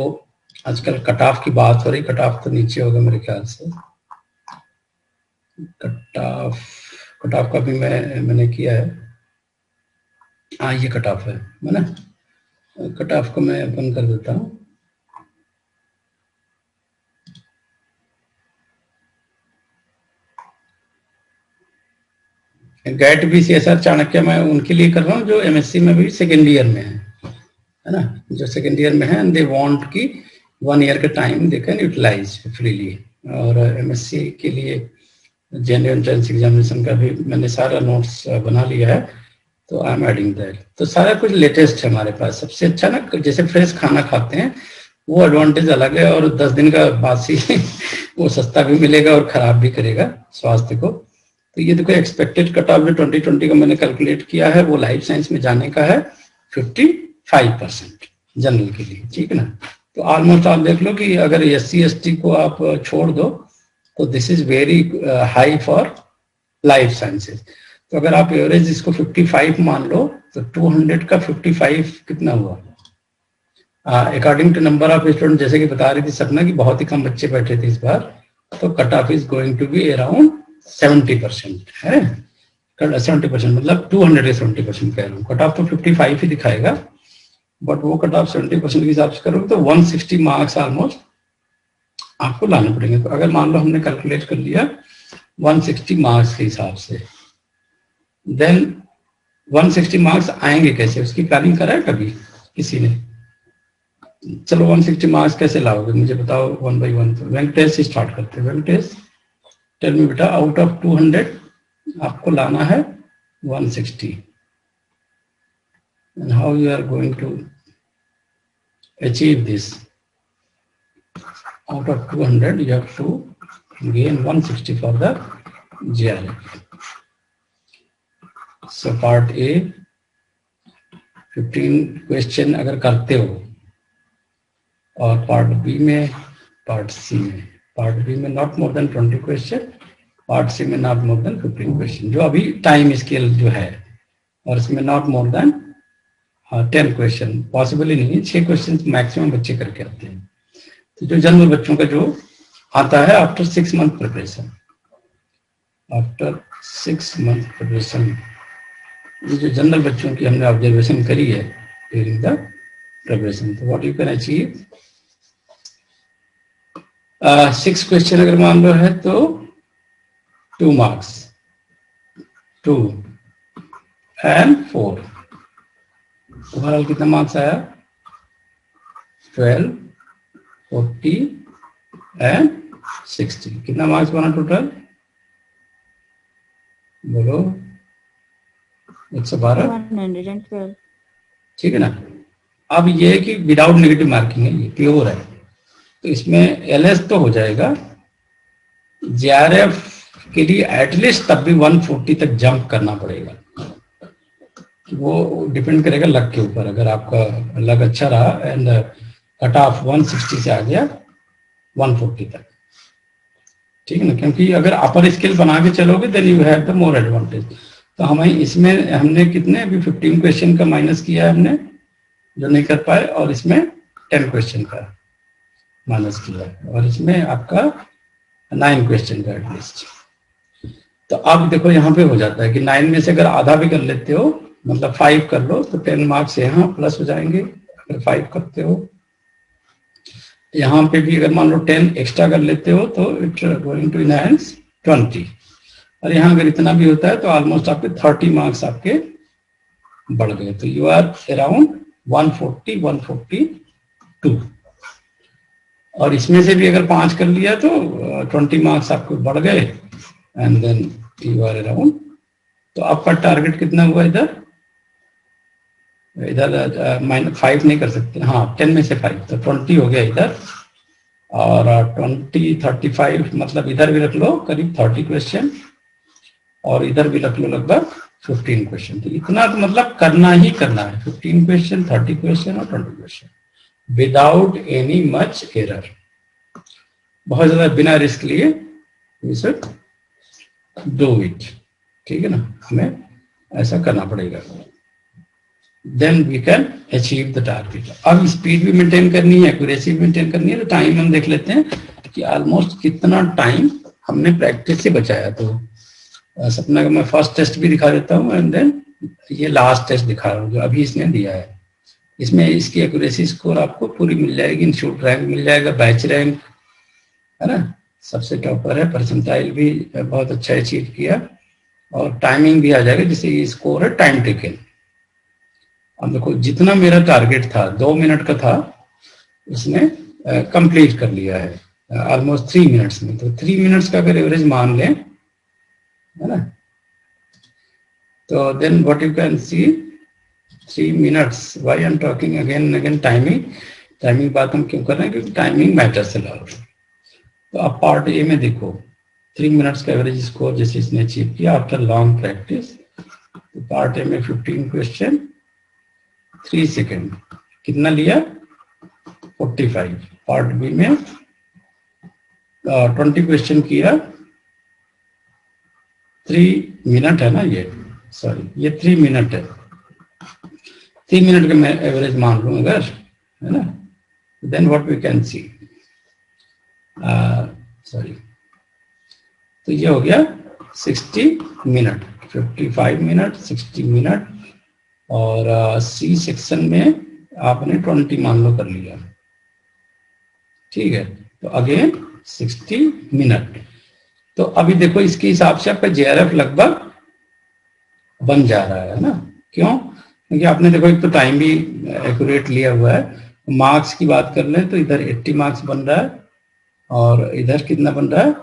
आजकल कट ऑफ की बात हो रही, कट ऑफ तो नीचे होगा मेरे ख्याल से। कट ऑफ का भी मैंने किया है। हाँ, ये कट ऑफ है ना, कट ऑफ को मैं बंद कर देता हूँ। गैट BCSR चाणक्य मैं उनके लिए कर रहा हूँ जो MSc में भी सेकेंड ईयर में है ना, जो सेकेंड ईयर में है एंड दे वांट की 1 ईयर का time they can utilise freely. और MSc के लिए जनरल एंट्रेंस एग्जामिनेशन का भी मैंने सारा नोट्स बना लिया है, तो आई एम एडिंग दैट। तो सारा कुछ लेटेस्ट है हमारे पास। सबसे अच्छा ना, जैसे फ्रेश खाना खाते हैं वो एडवांटेज अलग है, और 10 दिन का बासी वो सस्ता भी मिलेगा और खराब भी करेगा स्वास्थ्य को। तो ये देखो, एक्सपेक्टेड कट ऑफ जो 2020 का मैंने कैलकुलेट किया है वो लाइफ साइंस में जाने का है 55% जनरल के लिए, ठीक है ना। तो ऑलमोस्ट आप देख लो कि अगर SC ST को आप छोड़ दो तो this is very high for life sciences. तो अगर आप एवरेज इसको 55 मान लो तो 200 का 55 कितना हुआ, according to number of student. जैसे कि बता रही थी सपना की बहुत ही कम बच्चे बैठे थे इस बार, तो cut off is going to be around 70% है। 70% मतलब 270% कह रहा हूँ। कट ऑफ तो 55 ही दिखाएगा, बट वो कट ऑफ 70% के हिसाब से करोगे तो 160 मार्क्स ऑलमोस्ट आपको लाने पड़ेंगे। तो अगर मान लो हमने कैलकुलेट कर लिया 160 मार्क्स के हिसाब से, देन 160 मार्क्स आएंगे कैसे, उसकी प्लानिंग करा है कभी किसी ने? चलो 160 मार्क्स कैसे लाओगे मुझे बताओ, 1 by 1। वेंकटेश से स्टार्ट करते हैं। वेंकटेश, टेल मी बेटा, आउट ऑफ 200 आपको लाना है 160, and how you are going to achieve this? Out of 200 you have to gain 160 for the GRF. So part A 15 question अगर करते हो, और पार्ट बी में, पार्ट सी में, पार्ट बी में not more than 20 question, part C में not more then 15 question, जो अभी टाइम स्केल जो है, और इसमें not more than 10 question possible ही नहीं है। 6 क्वेश्चन मैक्सिमम बच्चे करके आते हैं। तो जो जनरल बच्चों का जो आता है after 6 month preparation, after 6 month preparation, ये जो जनरल बच्चों की हमने ऑब्जर्वेशन करी है ड्यूरिंग द प्रिपरेशन, तो what you can achieve, 6 question अगर मान लो है तो 2 मार्क्स, 2 and 4, ओवरऑल कितना मार्क्स आया, 12, 40 and 60, कितना मार्क्स बना टोटल, बोलो, 112, 112। ठीक है ना। अब ये है कि विदाउट नेगेटिव मार्किंग है, ये प्योर है, तो इसमें LS तो हो जाएगा। JRF के लिए एटलीस्ट तब भी 140 तक जंप करना पड़ेगा, वो डिपेंड करेगा लक के ऊपर। अगर आपका लक अच्छा रहा एंड कट ऑफ 160 से आ गया 140 तक, ठीक है ना, क्योंकि अगर अपर स्केल बना के चलोगे then you have the more advantage. तो हमें इसमें हमने कितने अभी 15 क्वेश्चन का माइनस किया है हमने, जो नहीं कर पाए, और इसमें 10 क्वेश्चन का माइनस किया है, और इसमें आपका 9 क्वेश्चन का एटलीस्ट। तो अब देखो यहाँ पे हो जाता है कि 9 में से अगर आधा भी कर लेते हो, मतलब 5 कर लो, तो 10 मार्क्स यहाँ प्लस हो जाएंगे। अगर 5 करते हो, यहाँ पे भी अगर मान लो 10 एक्स्ट्रा कर लेते हो तो इट गोइंग टू इनहैंस 20, और यहाँ अगर इतना भी होता है तो ऑलमोस्ट आपके 30 मार्क्स आपके बढ़ गए। तो यू आर अराउंड 140, 142, और इसमें से भी अगर 5 कर लिया तो 20 मार्क्स आपको बढ़ गए, and then you are around. तो आपका टारगेट कितना हुआ इधर? -5 नहीं कर सकते, हाँ 10 में से 5 तो 20 हो गया इधर। और 20 35 मतलब इधर भी रख लो करीब 30 क्वेश्चन और इधर भी रख लो लगभग 15 क्वेश्चन। तो इतना तो मतलब करना ही करना है, 15 क्वेश्चन, 30 क्वेश्चन और 20 question without any much error, बहुत ज्यादा बिना रिस्क लिए वी शुड डू इट। ठीक है ना, हमें ऐसा करना पड़ेगा, then we can achieve the target. अब स्पीड भी मेंटेन करनी है, एक्यूरेसी भी मेंटेन करनी है। तो टाइम हम देख लेते हैं कि ऑलमोस्ट कितना टाइम हमने प्रैक्टिस से बचाया। तो सपना का मैं फर्स्ट टेस्ट भी दिखा देता हूँ एंड देन ये लास्ट टेस्ट दिखा रहा हूँ जो अभी इसने दिया है। इसमें इसकी एक्यूरेसी स्कोर आपको पूरी मिल जाएगी, इंस्टीट्यूट रैंक मिल जाएगा, बैच रैंक है ना, सबसे टॉपर है, परसेंटाइल भी बहुत अच्छा अचीव किया और टाइमिंग भी आ जाएगा, जिससे ये स्कोर है टाइम टेकन। अब देखो जितना मेरा टारगेट था 2 मिनट का था, उसने कंप्लीट कर लिया है ऑलमोस्ट 3 मिनट्स में। तो 3 मिनट्स का अगर एवरेज मान लें, है ना, तो then what you can see 3 minutes. Why I am talking again again timing बात हम क्यों कर रहे हैं? क्योंकि टाइमिंग मैटर्स अ लॉट। तो अब पार्ट ए में देखो 3 मिनट्स का एवरेज स्कोर जैसे इसने अचीव किया आफ्टर लॉन्ग प्रैक्टिस। तो पार्ट ए में 15 क्वेश्चन 3 सेकेंड कितना लिया? 45। पार्ट बी में 20 क्वेश्चन किया 3 मिनट है ना, ये सॉरी ये 3 मिनट है, 3 मिनट का मैं एवरेज मान लूं अगर, है ना, then what we can see sorry, तो ये हो गया 60 मिनट, 55 मिनट, 60 मिनट और सी सेक्शन में आपने 20 मान लो कर लिया। ठीक है, तो अगेन 60 मिनट। तो अभी देखो इसके हिसाब से आपका जेआरएफ लगभग बन जा रहा है ना। क्यों? क्योंकि आपने देखो एक तो टाइम भी एक्यूरेट लिया हुआ है। मार्क्स की बात कर लें तो इधर 80 मार्क्स बन रहा है और इधर कितना बन रहा है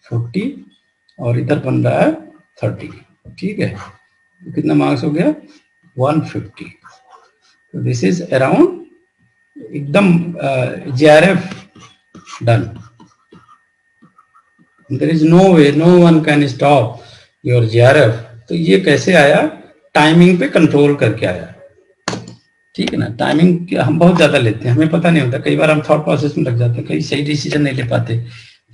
40 और इधर बन रहा है 30। ठीक है, तो कितना मार्क्स हो गया 150। तो दिस इज अराउंड एकदम JRF done. There is no way, no one can stop your JRF. तो ये कैसे आया? टाइमिंग पे कंट्रोल करके आया। ठीक है ना, टाइमिंग हम बहुत ज्यादा लेते हैं, हमें पता नहीं होता, कई बार हम थॉट प्रोसेस में लग जाते हैं, कई सही डिसीजन नहीं ले पाते,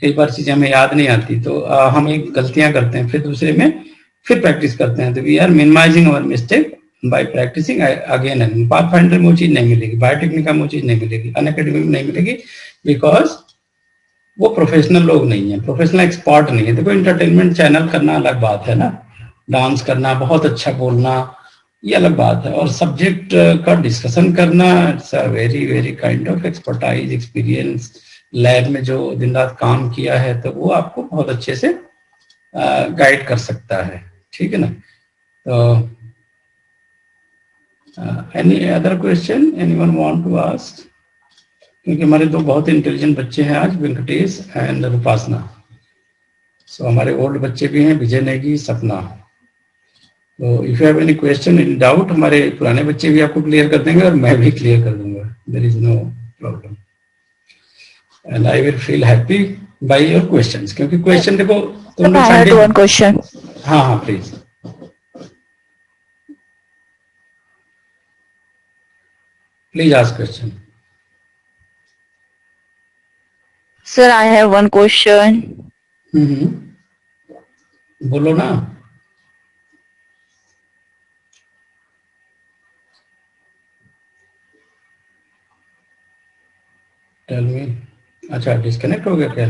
कई बार चीजें हमें याद नहीं आती, तो हम एक गलतियां करते हैं, फिर दूसरे में फिर प्रैक्टिस करते हैं। तो we are minimising our mistake by practising again and. Pathfinder में वो चीज नहीं मिलेगी, बायोटेक्निका में वो चीज नहीं मिलेगी, अनअकैडमी में नहीं मिलेगी, बिकॉज वो प्रोफेशनल लोग नहीं है, प्रोफेशनल एक्सपर्ट नहीं है। देखो इंटरटेनमेंट चैनल करना अलग बात है ना, डांस करना, बहुत अच्छा बोलना, ये अलग बात है, और सब्जेक्ट का डिस्कशन करना it's a very very kind of expertise, experience, lab में जो दिन रात काम किया है, तो वो आपको बहुत अच्छे से गाइड कर सकता है। ठीक है ना। तो any other question anyone want to ask? क्योंकि हमारे दो बहुत इंटेलिजेंट बच्चे हैं आज, वेंकटेश एंड रूपासना। सो हमारे ओल्ड बच्चे भी हैं, विजय नेगी, सपना। तो if you have any question, any doubt, हमारे पुराने बच्चे भी आपको क्लियर कर देंगे और मैं भी क्लियर कर दूंगा, there is no problem and I will feel happy by your questions. क्योंकि क्वेश्चन देखो तुम लोग I had one question. हाँ हाँ please please ask question. Sir, I have one question. बोलो ना। Tell me. अच्छा डिस्कनेक्ट हो गया क्या?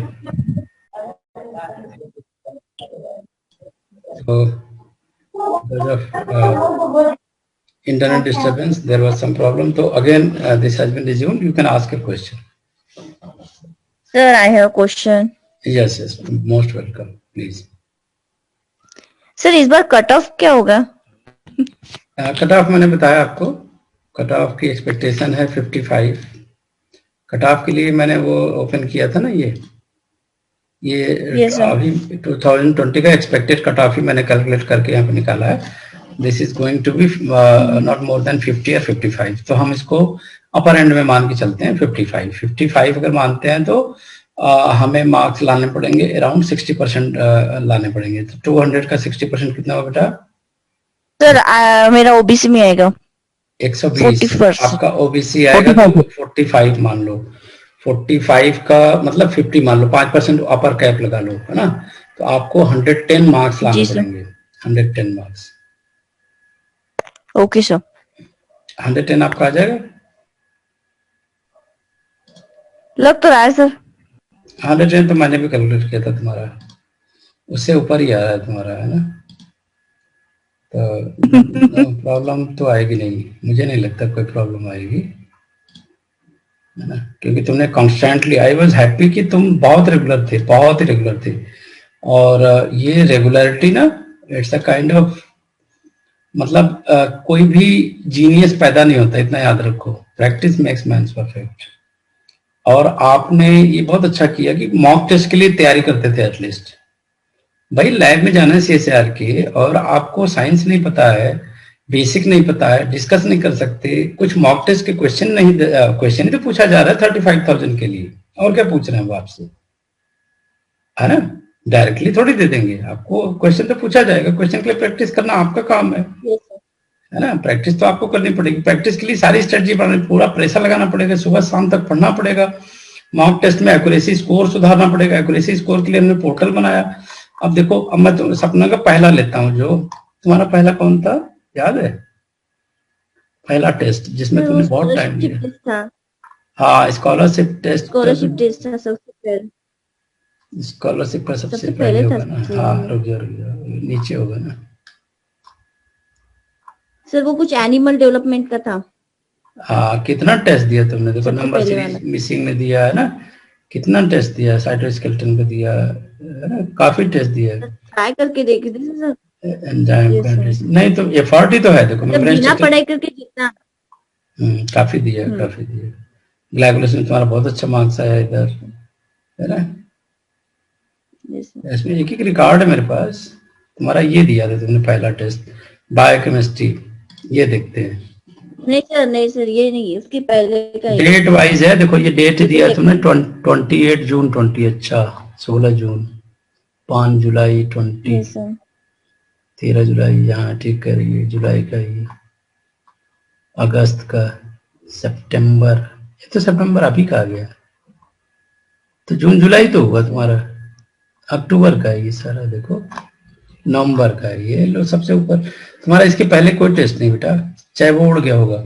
तो internet disturbance, there was some problem. So again, this has been resumed. You can ask a question. Sir, I have a question. Yes, yes, most welcome. Please. Sir, इस बार cut off क्या होगा? Cut off मैंने बताया आपको, cut off की expectation है 55। Cut off के लिए मैंने वो ओपन किया था ना, ये ये Yes, sir. अभी 2020 का एक्सपेक्टेड कट ऑफ ही मैंने कैलकुलेट करके यहाँ पे निकाला है. This is going to be not more than 50 या 55. तो हम इसको अपर एंड में मान के चलते हैं 55 अगर मानते हैं तो हमें मार्क्स लाने पड़ेंगे अराउंड 60% लाने पड़ेंगे. तो 200 का 60% कितना होगा बेटा? सर मेरा ओबीसी में आएगा 120. 40%. आपका ओबीसी आएगा तो 45 मान लो. 45 का मतलब 50 मान लो, 5% अपर कैप लगा लो, है ना. तो आपको 110 मार्क्स लाने जी सर. पड़ेंगे. 110 मार्क्स. Okay sir. 110 आपका आ जाएगा. लग तो रहा है सर. 110 तो मैंने भी कैलकुलेट किया था तुम्हारा, उससे ऊपर ही आ रहा है तुम्हारा, है ना. तो प्रॉब्लम तो आएगी नहीं, मुझे नहीं लगता कोई प्रॉब्लम आएगी, है ना. क्योंकि तुमने कॉन्स्टेंटली, आई वॉज हैप्पी कि तुम बहुत रेगुलर थे, बहुत ही रेगुलर थे. और ये रेगुलरिटी ना, इट्स अ काइंड ऑफ, मतलब कोई भी जीनियस पैदा नहीं होता, इतना याद रखो. Practice makes man perfect. और आपने ये बहुत अच्छा किया कि मॉक टेस्ट के लिए तैयारी करते थे. एटलीस्ट भाई लैब में जाना है सीएसआर के, और आपको साइंस नहीं पता है, बेसिक नहीं पता है, डिस्कस नहीं कर सकते, कुछ मॉक टेस्ट के क्वेश्चन ही तो पूछा जा रहा है 35,000 के लिए. और क्या पूछ रहे हैं वो आपसे, है ना. डायरेक्टली थोड़ी दे देंगे आपको, क्वेश्चन तो पूछा जाएगा. क्वेश्चन के लिए प्रैक्टिस करना आपका काम है ना. प्रैक्टिस तो आपको करनी पड़ेगी. प्रैक्टिस के लिए सारी स्ट्रेटजी बनानी, पूरा प्रेशर लगाना पड़ेगा, सुबह शाम तक पढ़ना पड़ेगा. मॉक टेस्ट में एक्यूरेसी स्कोर सुधारना पड़ेगा. एक्यूरेसी स्कोर के लिए हमने पोर्टल बनाया. अब देखो, अब मैं सपना का पहला लेता हूँ. जो तुम्हारा पहला कौन था, याद है? पहला टेस्ट जिसमें तुमने बहुत टाइम दिया. हाँ, स्कॉलरशिप टेस्ट. स्कॉलरशिप टेस्ट था सबसे पहले. स्कॉलरशिप का सबसे सबसे पहले पहले होगा था. ना. हाँ, रुक जाओ नीचे होगा ना. सर वो कुछ एनिमल डेवलपमेंट का था. हाँ, कितना टेस्ट दिया तुमने? देखो, सबसे नंबर पहले सीरीज वाला. मिसिंग में दिया है ना. कितना टेस्ट दिया, साइटोस्केलेटन पे दिया है ना, काफी टेस्ट दिया है. ट्राई करके देखे थे सर. Enzyme Yes, sir. नहीं तो एफर्ट ही तो है. देखो, जब मेम्ब्रेन बिना स्ट्रक्चर पढ़ाई करके जितना. काफी दिया, काफी दिया. ग्लाइकोलाइसिस में तुम्हारा बहुत अच्छा मार्क्स आया इधर, है ना. Yes, sir. इसमें एक रिकॉर्ड है मेरे पास. तुम्हारा ये दिया था तुमने पहला टेस्ट, बायोकेमिस्ट्री. ये देखते हैं. नहीं सर ये नहीं, उसकी पहले का ही. डेट वाइज है. देखो, ये डेट दिया है तुमने 28 जून 20. अच्छा, 16 जून, 5 जुलाई 20, Yes, sir. 13 जुलाई. यहाँ ठीक कर रही है, जुलाई का ही. अगस्त का, सितंबर, ये तो सितंबर अभी का आ गया. तो जून जुलाई तो हुआ तुम्हारा. अक्टूबर का है ये सारा. देखो, नवंबर का है ये. लो, सबसे ऊपर तुम्हारा. इसके पहले कोई टेस्ट नहीं बेटा, चाहे वो उड़ गया होगा.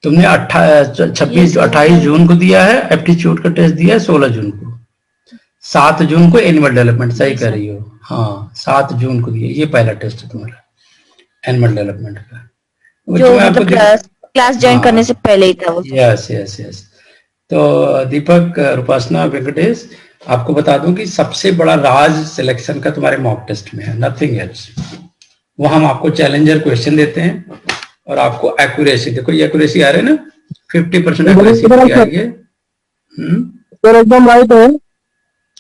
तुमने 28 जून को दिया है. एप्टीट्यूड का टेस्ट दिया है 16 जून को. 7 जून को एनिमल डेवलपमेंट. सही कर रही हो. हाँ, 7 जून को दिया. ये पहला टेस्ट है तुम्हारा एनिमल डेवलपमेंट का, जो मतलब क्लास ज्वाइन करने से पहले ही था वो. Yes yes yes. तो दीपक, रुपासना, वेंकटेश, आपको बता दूं कि सबसे बड़ा राज सिलेक्शन का तुम्हारे मॉक टेस्ट में है, नथिंग एल्स. वो हम आपको चैलेंजर क्वेश्चन देते हैं और आपको एक्यूरेसी. देखो, ये एक्यूरेसी आ रही है ना, 50% एक्यूरेसी आई है. सर एकदम राइट है.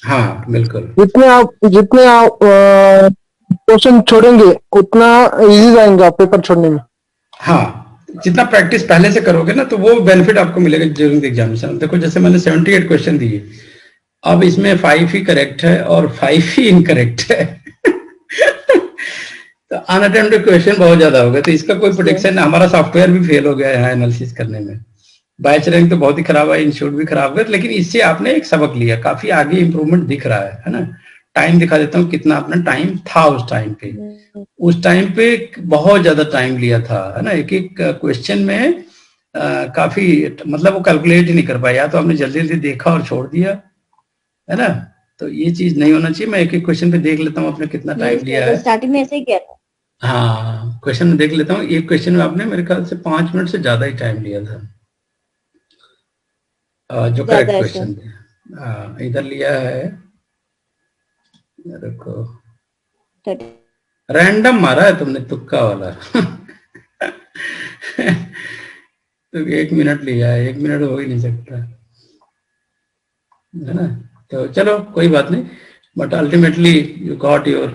हाँ, बिल्कुल. जितने आप क्वेश्चन छोड़ेंगे उतना इजी जाएंगे आप पेपर छोड़ने में. हाँ, जितना प्रैक्टिस पहले से करोगे ना, तो वो बेनिफिट आपको मिलेगा ड्यूरिंग द एग्जामिनेशन. देखो, जैसे मैंने 78 क्वेश्चन दिए, अब इसमें 5 ही करेक्ट है और 5 ही इनकरेक्ट है. तो अनअटेम्प्टेड क्वेश्चन बहुत ज्यादा हो गए. तो इसका कोई प्रोटेक्शन, हमारा सॉफ्टवेयर भी फेल हो गया है एनालिसिस करने में. बैच रैंक तो बहुत ही खराब है, इंस्टीट्यूट भी खराब है. लेकिन इससे आपने एक सबक लिया, काफी आगे इंप्रूवमेंट दिख रहा है ना. टाइम दिखा देता हूँ कितना अपना टाइम था उस टाइम पे. उस टाइम पे बहुत ज्यादा टाइम लिया था, है ना. एक एक क्वेश्चन में काफी, मतलब वो कैलकुलेट ही नहीं कर पाया. तो हमने जल्दी जल्दी देखा और छोड़ दिया, है ना. तो ये चीज नहीं होना चाहिए. मैं एक एक क्वेश्चन पे देख लेता हूँ आपने कितना टाइम लिया है. स्टार्टिंग में ऐसे ही किया था. हाँ, क्वेश्चन में देख लेता हूँ. एक क्वेश्चन में आपने मेरे ख्याल से 5 मिनट से ज्यादा ही टाइम लिया था, जो करेक्ट क्वेश्चन थे. इधर लिया है, देखो, रैंडम मारा है तुमने, तुक्का वाला. तो 1 मिनट लिया है. 1 मिनट हो ही नहीं सकता, है ना. तो चलो कोई बात नहीं, but ultimately you got your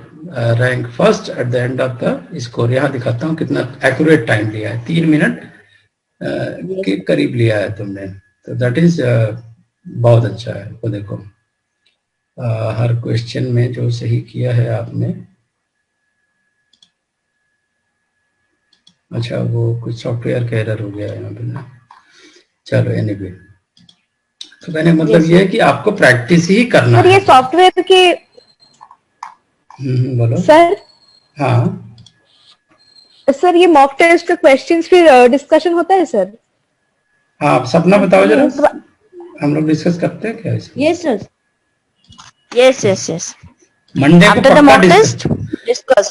rank first eight the end of the score. यहाँ दिखाता हूँ कितना एक्यूरेट टाइम लिया है, 3 मिनट के करीब लिया है तुमने, तो दैट इज बहुत अच्छा है। वो देखो हर क्वेश्चन में जो सही किया है आपने। अच्छा वो कुछ सॉफ्टवेयर का एरर हो गया है यहाँ पे ना, चलो एनीवे। तो कहने का मतलब ये है कि आपको प्रैक्टिस ही करना सर है। ये सॉफ्टवेयर के बोलो सर। हाँ सर ये मॉक टेस्ट के क्वेश्चंस फिर डिस्कशन होता है सर? हाँ, आप सपना बताओ जरा, हम लोग डिस्कस करते हैं क्या इसको? Yes, sir. Yes. मंडे को After the पक्का mock discuss, test, discuss.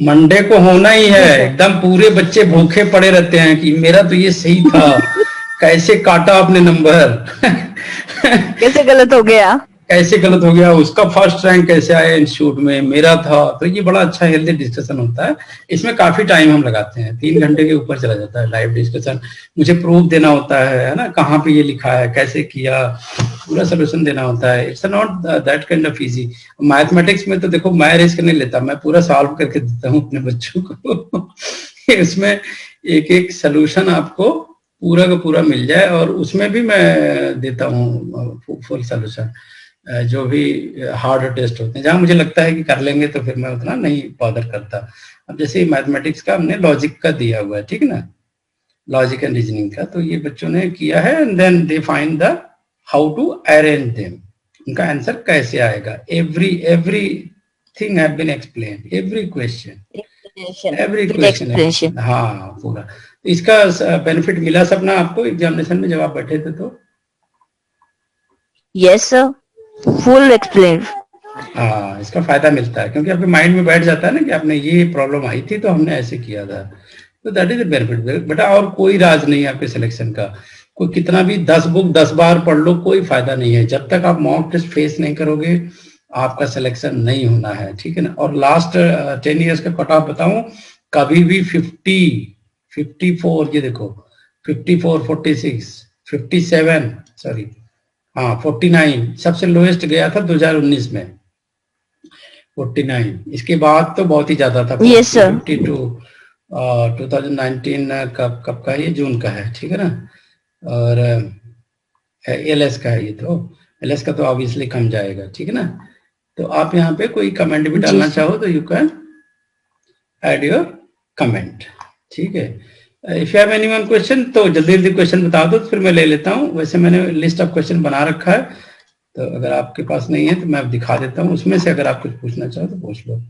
Monday को होना ही है। एकदम पूरे बच्चे भूखे पड़े रहते हैं कि मेरा तो ये सही था, कैसे काटा आपने नंबर कैसे गलत हो गया? कैसे गलत हो गया, उसका फर्स्ट रैंक कैसे आया इंस्टीट्यूट में, मेरा था। तो ये बड़ा अच्छा हेल्दी डिस्कशन होता है। इसमें काफी टाइम हम लगाते हैं, 3 घंटे के ऊपर चला जाता है लाइव डिस्कशन। मुझे प्रूफ देना होता है ना, कहाँ पे ये लिखा है, कैसे किया, पूरा सोल्यूशन देना होता है। It's not that kind of easy. Mathematics में तो देखो मैं रिस्क नहीं लेता, मैं पूरा सॉल्व करके देता हूँ अपने बच्चों को इसमें एक एक सोल्यूशन आपको पूरा का पूरा मिल जाए, और उसमें भी मैं देता हूँ फुल सोल्यूशन। जो भी हार्ड टेस्ट होते हैं जहां मुझे लगता है कि कर लेंगे तो फिर मैं उतना नहीं बॉदर करता। अब जैसे मैथमेटिक्स का हमने लॉजिक का दिया हुआ है, ठीक है ना, लॉजिक एंड रीजनिंग का, तो ये बच्चों ने किया है and then they find the how to arrange them, उनका आंसर कैसे आएगा। Everything have been explained, every question, हाँ पूरा। इसका बेनिफिट मिला सपना आपको एग्जामिनेशन में जब आप बैठे थे तो? Yes, sir. Full explain. हाँ, इसका फायदा मिलता है क्योंकि आपके माइंड में बैठ जाता है ना कि आपने ये प्रॉब्लम आई थी तो हमने ऐसे किया था। तो दैट इज द बेनिफिट बेटा। और कोई राज नहीं है आपके सिलेक्शन का। कोई कितना भी 10 बुक 10 बार पढ़ लो, कोई फायदा नहीं है। जब तक आप मॉक टेस्ट फेस नहीं करोगे आपका सिलेक्शन नहीं होना है, ठीक है ना। और लास्ट 10 इयर्स का कट ऑफ बताऊं, कभी भी 54, ये देखो 54, 46, 57, सॉरी हाँ 49 सबसे लोएस्ट गया था 2019 में 49। इसके बाद तो बहुत ही ज्यादा था। Yes, sir. 52 2019 कब का, ये जून का है, ठीक है ना। और एलएस का है, ये तो एलएस का तो ऑब्वियसली कम जाएगा, ठीक है ना। तो आप यहाँ पे कोई कमेंट भी डालना चाहो तो you can add your comment, ठीक है। If you have any one question तो जल्दी जल्दी क्वेश्चन बता दो, तो फिर मैं ले लेता हूँ। वैसे मैंने लिस्ट ऑफ क्वेश्चन बना रखा है, तो अगर आपके पास नहीं है तो मैं दिखा देता हूँ। उसमें से अगर आप कुछ पूछना चाहो तो पूछ लो।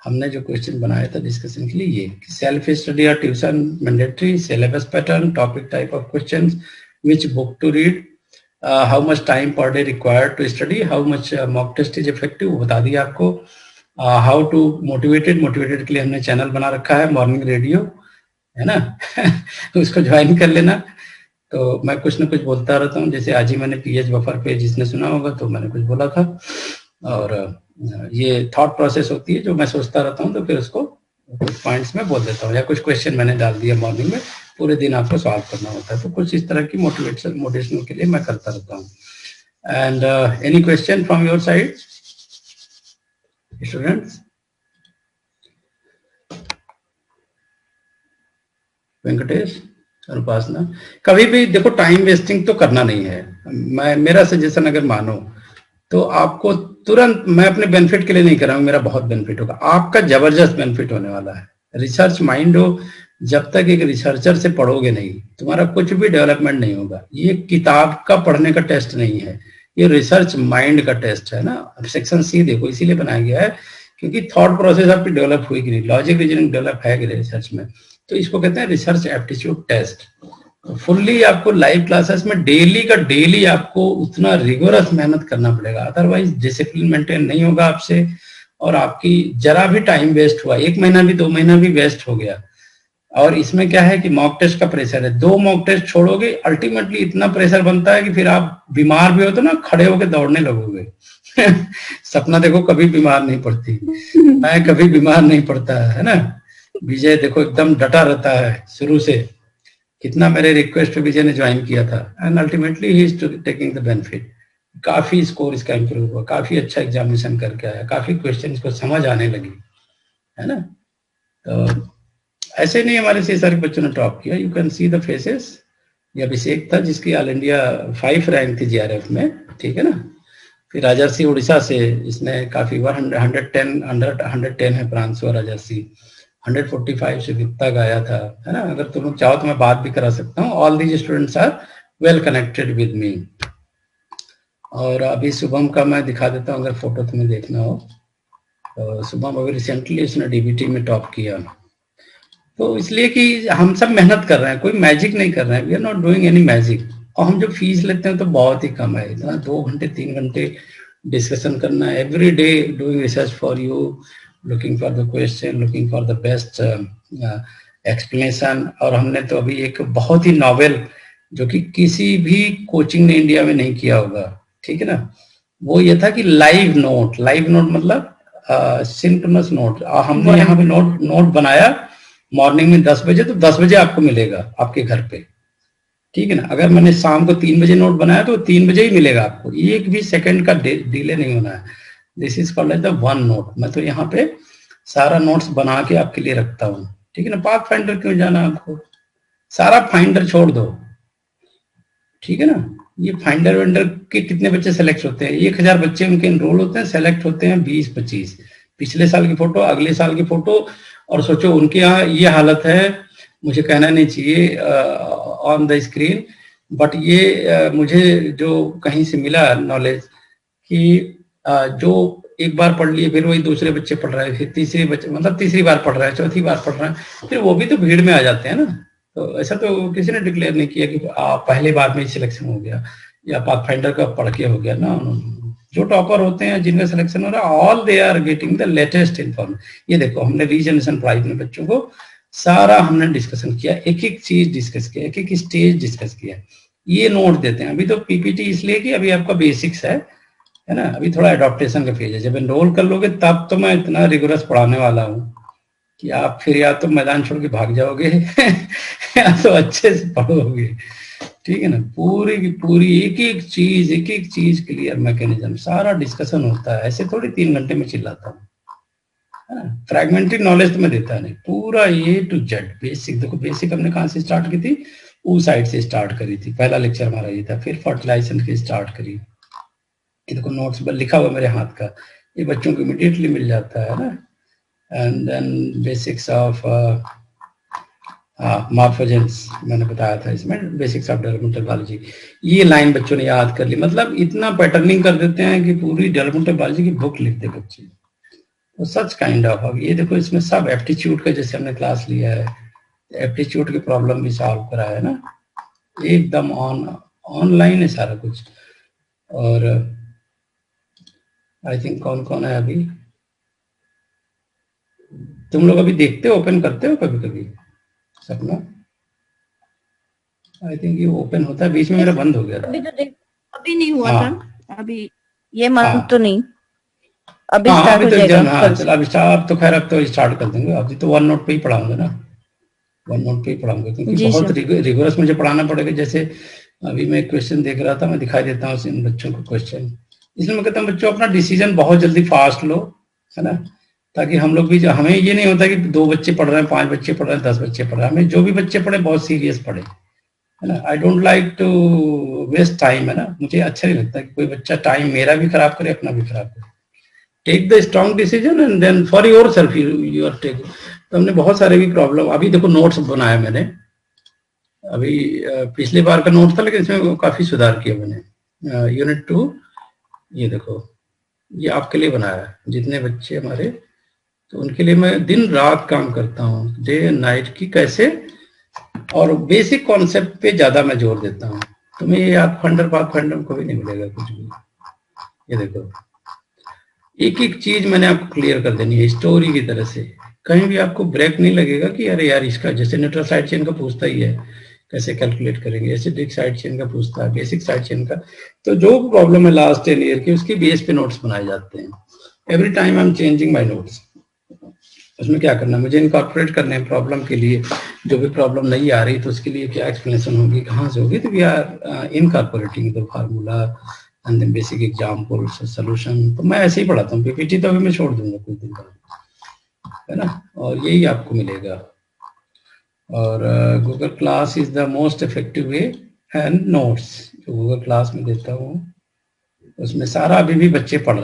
हमने जो क्वेश्चन बनाया था डिस्कशन के लिए, ये सेल्फ स्टडी और tuition mandatory, syllabus pattern, topic type of question, which book to read, how much time per day required to study, how much mock test is effective, वो बता दिया आपको। हाउ टू मोटिवेटेड के लिए हमने channel बना रखा है, मॉर्निंग रेडियो, है ना उसको ज्वाइन कर लेना। तो मैं कुछ ना कुछ बोलता रहता हूँ, जैसे आज ही मैंने पीएच बफर पे, जिसने सुना होगा तो मैंने कुछ बोला था। और ये थॉट प्रोसेस होती है जो मैं सोचता रहता हूँ, तो फिर उसको कुछ पॉइंट्स में बोल देता हूँ, या कुछ क्वेश्चन मैंने डाल दिया मॉर्निंग में, पूरे दिन आपको सॉल्व करना होता है। तो कुछ इस तरह की मोटिवेशनल के लिए मैं करता रहता हूँ। And any question from your side students? Venkatesh और उपासना, कभी भी देखो टाइम वेस्टिंग तो करना नहीं है। मेरा सजेशन अगर मानो तो आपको तुरंत, मैं अपने बेनिफिट के लिए नहीं कर रहा हूँ, मेरा बहुत बेनिफिट होगा, आपका जबरदस्त बेनिफिट होने वाला है। रिसर्च माइंड हो, जब तक एक रिसर्चर से पढ़ोगे नहीं तुम्हारा कुछ भी डेवलपमेंट नहीं होगा। ये किताब का पढ़ने का टेस्ट नहीं है, ये रिसर्च माइंड का टेस्ट है ना। अब सेक्शन सी देखो इसीलिए बनाया गया है क्योंकि थॉट प्रोसेस आपकी डेवलप हुई कि नहीं, लॉजिक रीजनिंग डेवलप है कि रिसर्च में, तो इसको कहते हैं रिसर्च एप्टीट्यूड टेस्ट। फुल्ली आपको लाइव क्लासेस में डेली का डेली आपको उतना रिगोरस मेहनत करना पड़ेगा, अदरवाइज डिसिप्लिन मेंटेन नहीं होगा आपसे, और आपकी जरा भी टाइम वेस्ट हुआ, 1 महीना भी 2 महीना भी वेस्ट हो गया। और इसमें क्या है कि मॉक टेस्ट का प्रेशर है, 2 मॉक टेस्ट छोड़ोगे अल्टीमेटली इतना प्रेशर बनता है कि फिर आप बीमार भी हो तो ना खड़े होकर दौड़ने लगोगे सपना देखो कभी बीमार नहीं पड़ती, मैं कभी बीमार नहीं पड़ता, है ना। विजय देखो एकदम डटा रहता है शुरू से, कितना मेरे रिक्वेस्ट पे विजय ने ज्वाइन किया था, and ultimately he is taking the benefit. काफी स्कोर इसका इम्प्रूव हुआ, काफी अच्छा एग्जामिनेशन करके आया, काफी क्वेश्चन को समझ आने लगी, है ना। तो ऐसे नहीं हमारे से सारे बच्चों ने टॉप किया, you can see the faces. ये अभिषेक था जिसकी ऑल इंडिया 5 रैंक थी जीआरएफ में, ठीक है ना। फिर राजर्षि उड़ीसा से, इसने काफी 110 है प्रांशु राजर्षि, 145 से गुप्ता गाया था, है ना। अगर तुम लोग चाहो तो मैं बात भी करा सकता हूँ। All these students are well connected with me. और अभी शुभम का मैं दिखा देता हूँ, अगर फोटो तुम्हें देखना हो तो शुभम अभी रिसेंटली उसने डीबीटी में टॉप किया। तो इसलिए कि हम सब मेहनत कर रहे हैं, कोई मैजिक नहीं कर रहे हैं, we are not doing any magic. और हम जो फीस लेते हैं तो बहुत ही कम है, इतना 2 घंटे 3 घंटे डिस्कशन करना, every day doing research for you, looking for the question, looking for the best explanation. और हमने तो अभी एक बहुत ही नॉवेल, जो कि किसी भी कोचिंग ने इंडिया में नहीं किया होगा, ठीक है ना, वो ये था कि लाइव नोट मतलब सिंक्रोनस नोट। हमने यहाँ पे नोट बनाया मॉर्निंग में 10 बजे, तो 10 बजे आपको मिलेगा आपके घर पे, ठीक है ना। अगर मैंने शाम को 3 बजे नोट बनाया तो 3 बजे ही मिलेगा आपको, एक भी सेकंड का डिले नहीं होना है। This is called as the one note. मैं तो यहाँ पे सारा नोट्स बना के आपके लिए रखता हूँ, ठीक है ना। पाथ फाइंडर क्यों जाना आपको, सारा फाइंडर छोड़ दो, ठीक है ना। ये फाइंडर वेंडर के कितने बच्चे सेलेक्ट होते हैं, 1000 बच्चे उनके एनरोल होते हैं, सेलेक्ट होते हैं 20-25। पिछले साल की फोटो, अगले साल की फोटो, और सोचो उनके यहाँ ये हालत है, मुझे कहना नहीं चाहिए ऑन द स्क्रीन, बट ये मुझे जो कहीं से मिला नॉलेज कि जो एक बार पढ़ लिए फिर वही दूसरे बच्चे पढ़ रहे हैं, फिर तीसरे बच्चे मतलब तीसरी बार पढ़ रहे हैं, चौथी बार पढ़ रहे हैं, फिर वो भी तो भीड़ में आ जाते हैं ना। तो ऐसा तो किसी ने डिक्लेयर नहीं किया कि पहले बार में ही सिलेक्शन हो गया या पाथ फाइंडर का पढ़ के हो गया ना। जो टॉपर होते हैं जिनका सिलेक्शन हो रहा है, all they are getting the latest information. ये देखो हमने रीजनरेशन पढ़ाई अपने बच्चों को, सारा हमने डिस्कशन किया, एक एक चीज डिस्कस किया, एक एक स्टेज डिस्कस किया। ये नोट देते हैं। अभी तो पीपीटी इसलिए कि अभी आपका बेसिक्स है ना, अभी थोड़ा एडॉप्टेशन का फेज है। जब एनरोल कर लोगे तब तो मैं इतना रिगोरस पढ़ाने वाला हूँ कि आप फिर या तो मैदान छोड़ के भाग जाओगे या तो अच्छे से पढ़ोगे, ठीक है ना। पूरी की पूरी एक एक चीज क्लियर मैकेनिज्म, सारा डिस्कशन होता है। ऐसे थोड़ी 3 घंटे में चिल्लाता हूँ, है ना। फ्रैगमेंटरी नॉलेज तो मैं देता नहीं, पूरा A to Z बेसिक। देखो बेसिक हमने कहाँ से स्टार्ट की थी, वो साइड से स्टार्ट करी थी, पहला लेक्चर हमारा ये था। फिर फर्टिलाइजेशन की स्टार्ट करी। ये देखो नोट्स पर लिखा हुआ मेरे हाथ का, ये बच्चों को इमीडिएटली मिल जाता है ना। एंड देन बेसिक्स ऑफ मॉर्फोजेंस मैंने बताया था इसमें, बेसिक्स ऑफ डेवलपमेंटल बायोलॉजी। ये लाइन बच्चों ने याद कर ली, मतलब इतना पैटर्निंग कर देते हैं कि पूरी डेवलपमेंटल बायोलॉजी की बुक लिख दे बच्चे। तो सच काइंड ऑफ, अब ये देखो इसमें सब एप्टीट्यूड का जैसे हमने क्लास लिया है, एप्टीट्यूड की प्रॉब्लम भी सॉल्व करा है ना, एकदम ऑनलाइन है सारा कुछ। और आई थिंक कौन कौन है अभी, तुम लोग अभी देखते हो, ओपन करते हो कभी कभी सपना? आई थिंक ये ओपन होता है, बीच में मेरा बंद हो गया था। अभी नहीं हुआ था, अभी ये मंथ हाँ। तो नहीं, अभी हाँ स्टार्ट अभी हो तो जाएगा। हाँ चलो अभी अब तो खैर अब तो स्टार्ट कर देंगे। अभी तो 1 नोट पे ही पढ़ाऊंगा ना, 1 नोट पे ही पढ़ाऊंगा, क्योंकि बहुत रिगोरस मुझे पढ़ाना पड़ेगा। जैसे अभी मैं क्वेश्चन देख रहा था, मैं दिखाई देता हूँ इन बच्चों को क्वेश्चन, इसलिए मैं कहता हूँ बच्चों अपना डिसीजन बहुत जल्दी फास्ट लो, है ना, ताकि हम लोग भी, हमें ये नहीं होता कि 2 बच्चे पढ़ रहे हैं, 5 बच्चे पढ़ रहे हैं, 10 बच्चे पढ़ रहे हैं, हमें जो भी बच्चे पढ़े बहुत सीरियस पढ़े, है ना। I don't like to waste time, है ना, मुझे अच्छा नहीं लगता कि कोई बच्चा टाइम मेरा भी खराब करे, अपना भी खराब करे। Take the strong decision and then for yourself you are take. तो हमने बहुत सारे भी प्रॉब्लम, अभी देखो नोट्स बनाया मैंने, अभी पिछले बार का नोट था लेकिन इसमें काफी सुधार किया मैंने। यूनिट 2 ये देखो, ये आपके लिए बनाया है, जितने बच्चे हमारे, तो उनके लिए मैं दिन रात काम करता हूँ, डे एंड नाइट की कैसे, और बेसिक कॉन्सेप्ट पे ज्यादा मैं जोर देता हूँ। तुम्हें ये पाथ फाइंडर को भी नहीं मिलेगा कुछ भी। ये देखो एक एक चीज मैंने आपको क्लियर कर देनी है स्टोरी की तरह से, कहीं भी आपको ब्रेक नहीं लगेगा कि अरे यार इसका, जैसे न्यूट्रल साइड चेन का पूछता ही है कैसे कैलकुलेट करेंगे, एसिडिक साइड चेन का पूछता है, बेसिक साइड चेन का, तो जो प्रॉब्लम है लास्ट 10 ईयर की उसकी बेस पे नोट्स बनाए जाते हैं। Every time I am changing my notes. उसमें क्या करना, मुझे इनकॉर्पोरेट करने हैं प्रॉब्लम के लिए, जो भी प्रॉब्लम नहीं आ रही तो उसके लिए क्या एक्सप्लेनेशन होगी, कहाँ से होगी, तो we are incorporating the formula, and then basic example solution. तो मैं ऐसे ही पढ़ाता हूँ। पीपीटी तो अभी मैं छोड़ दूंगा कुछ दिन बाद, है ना, और यही आपको मिलेगा। और Google class is the most effective way, and notes जो गूगल क्लास में देता हूँ उसमें सारा अभी भी बच्चे पढ़ रहे हैं।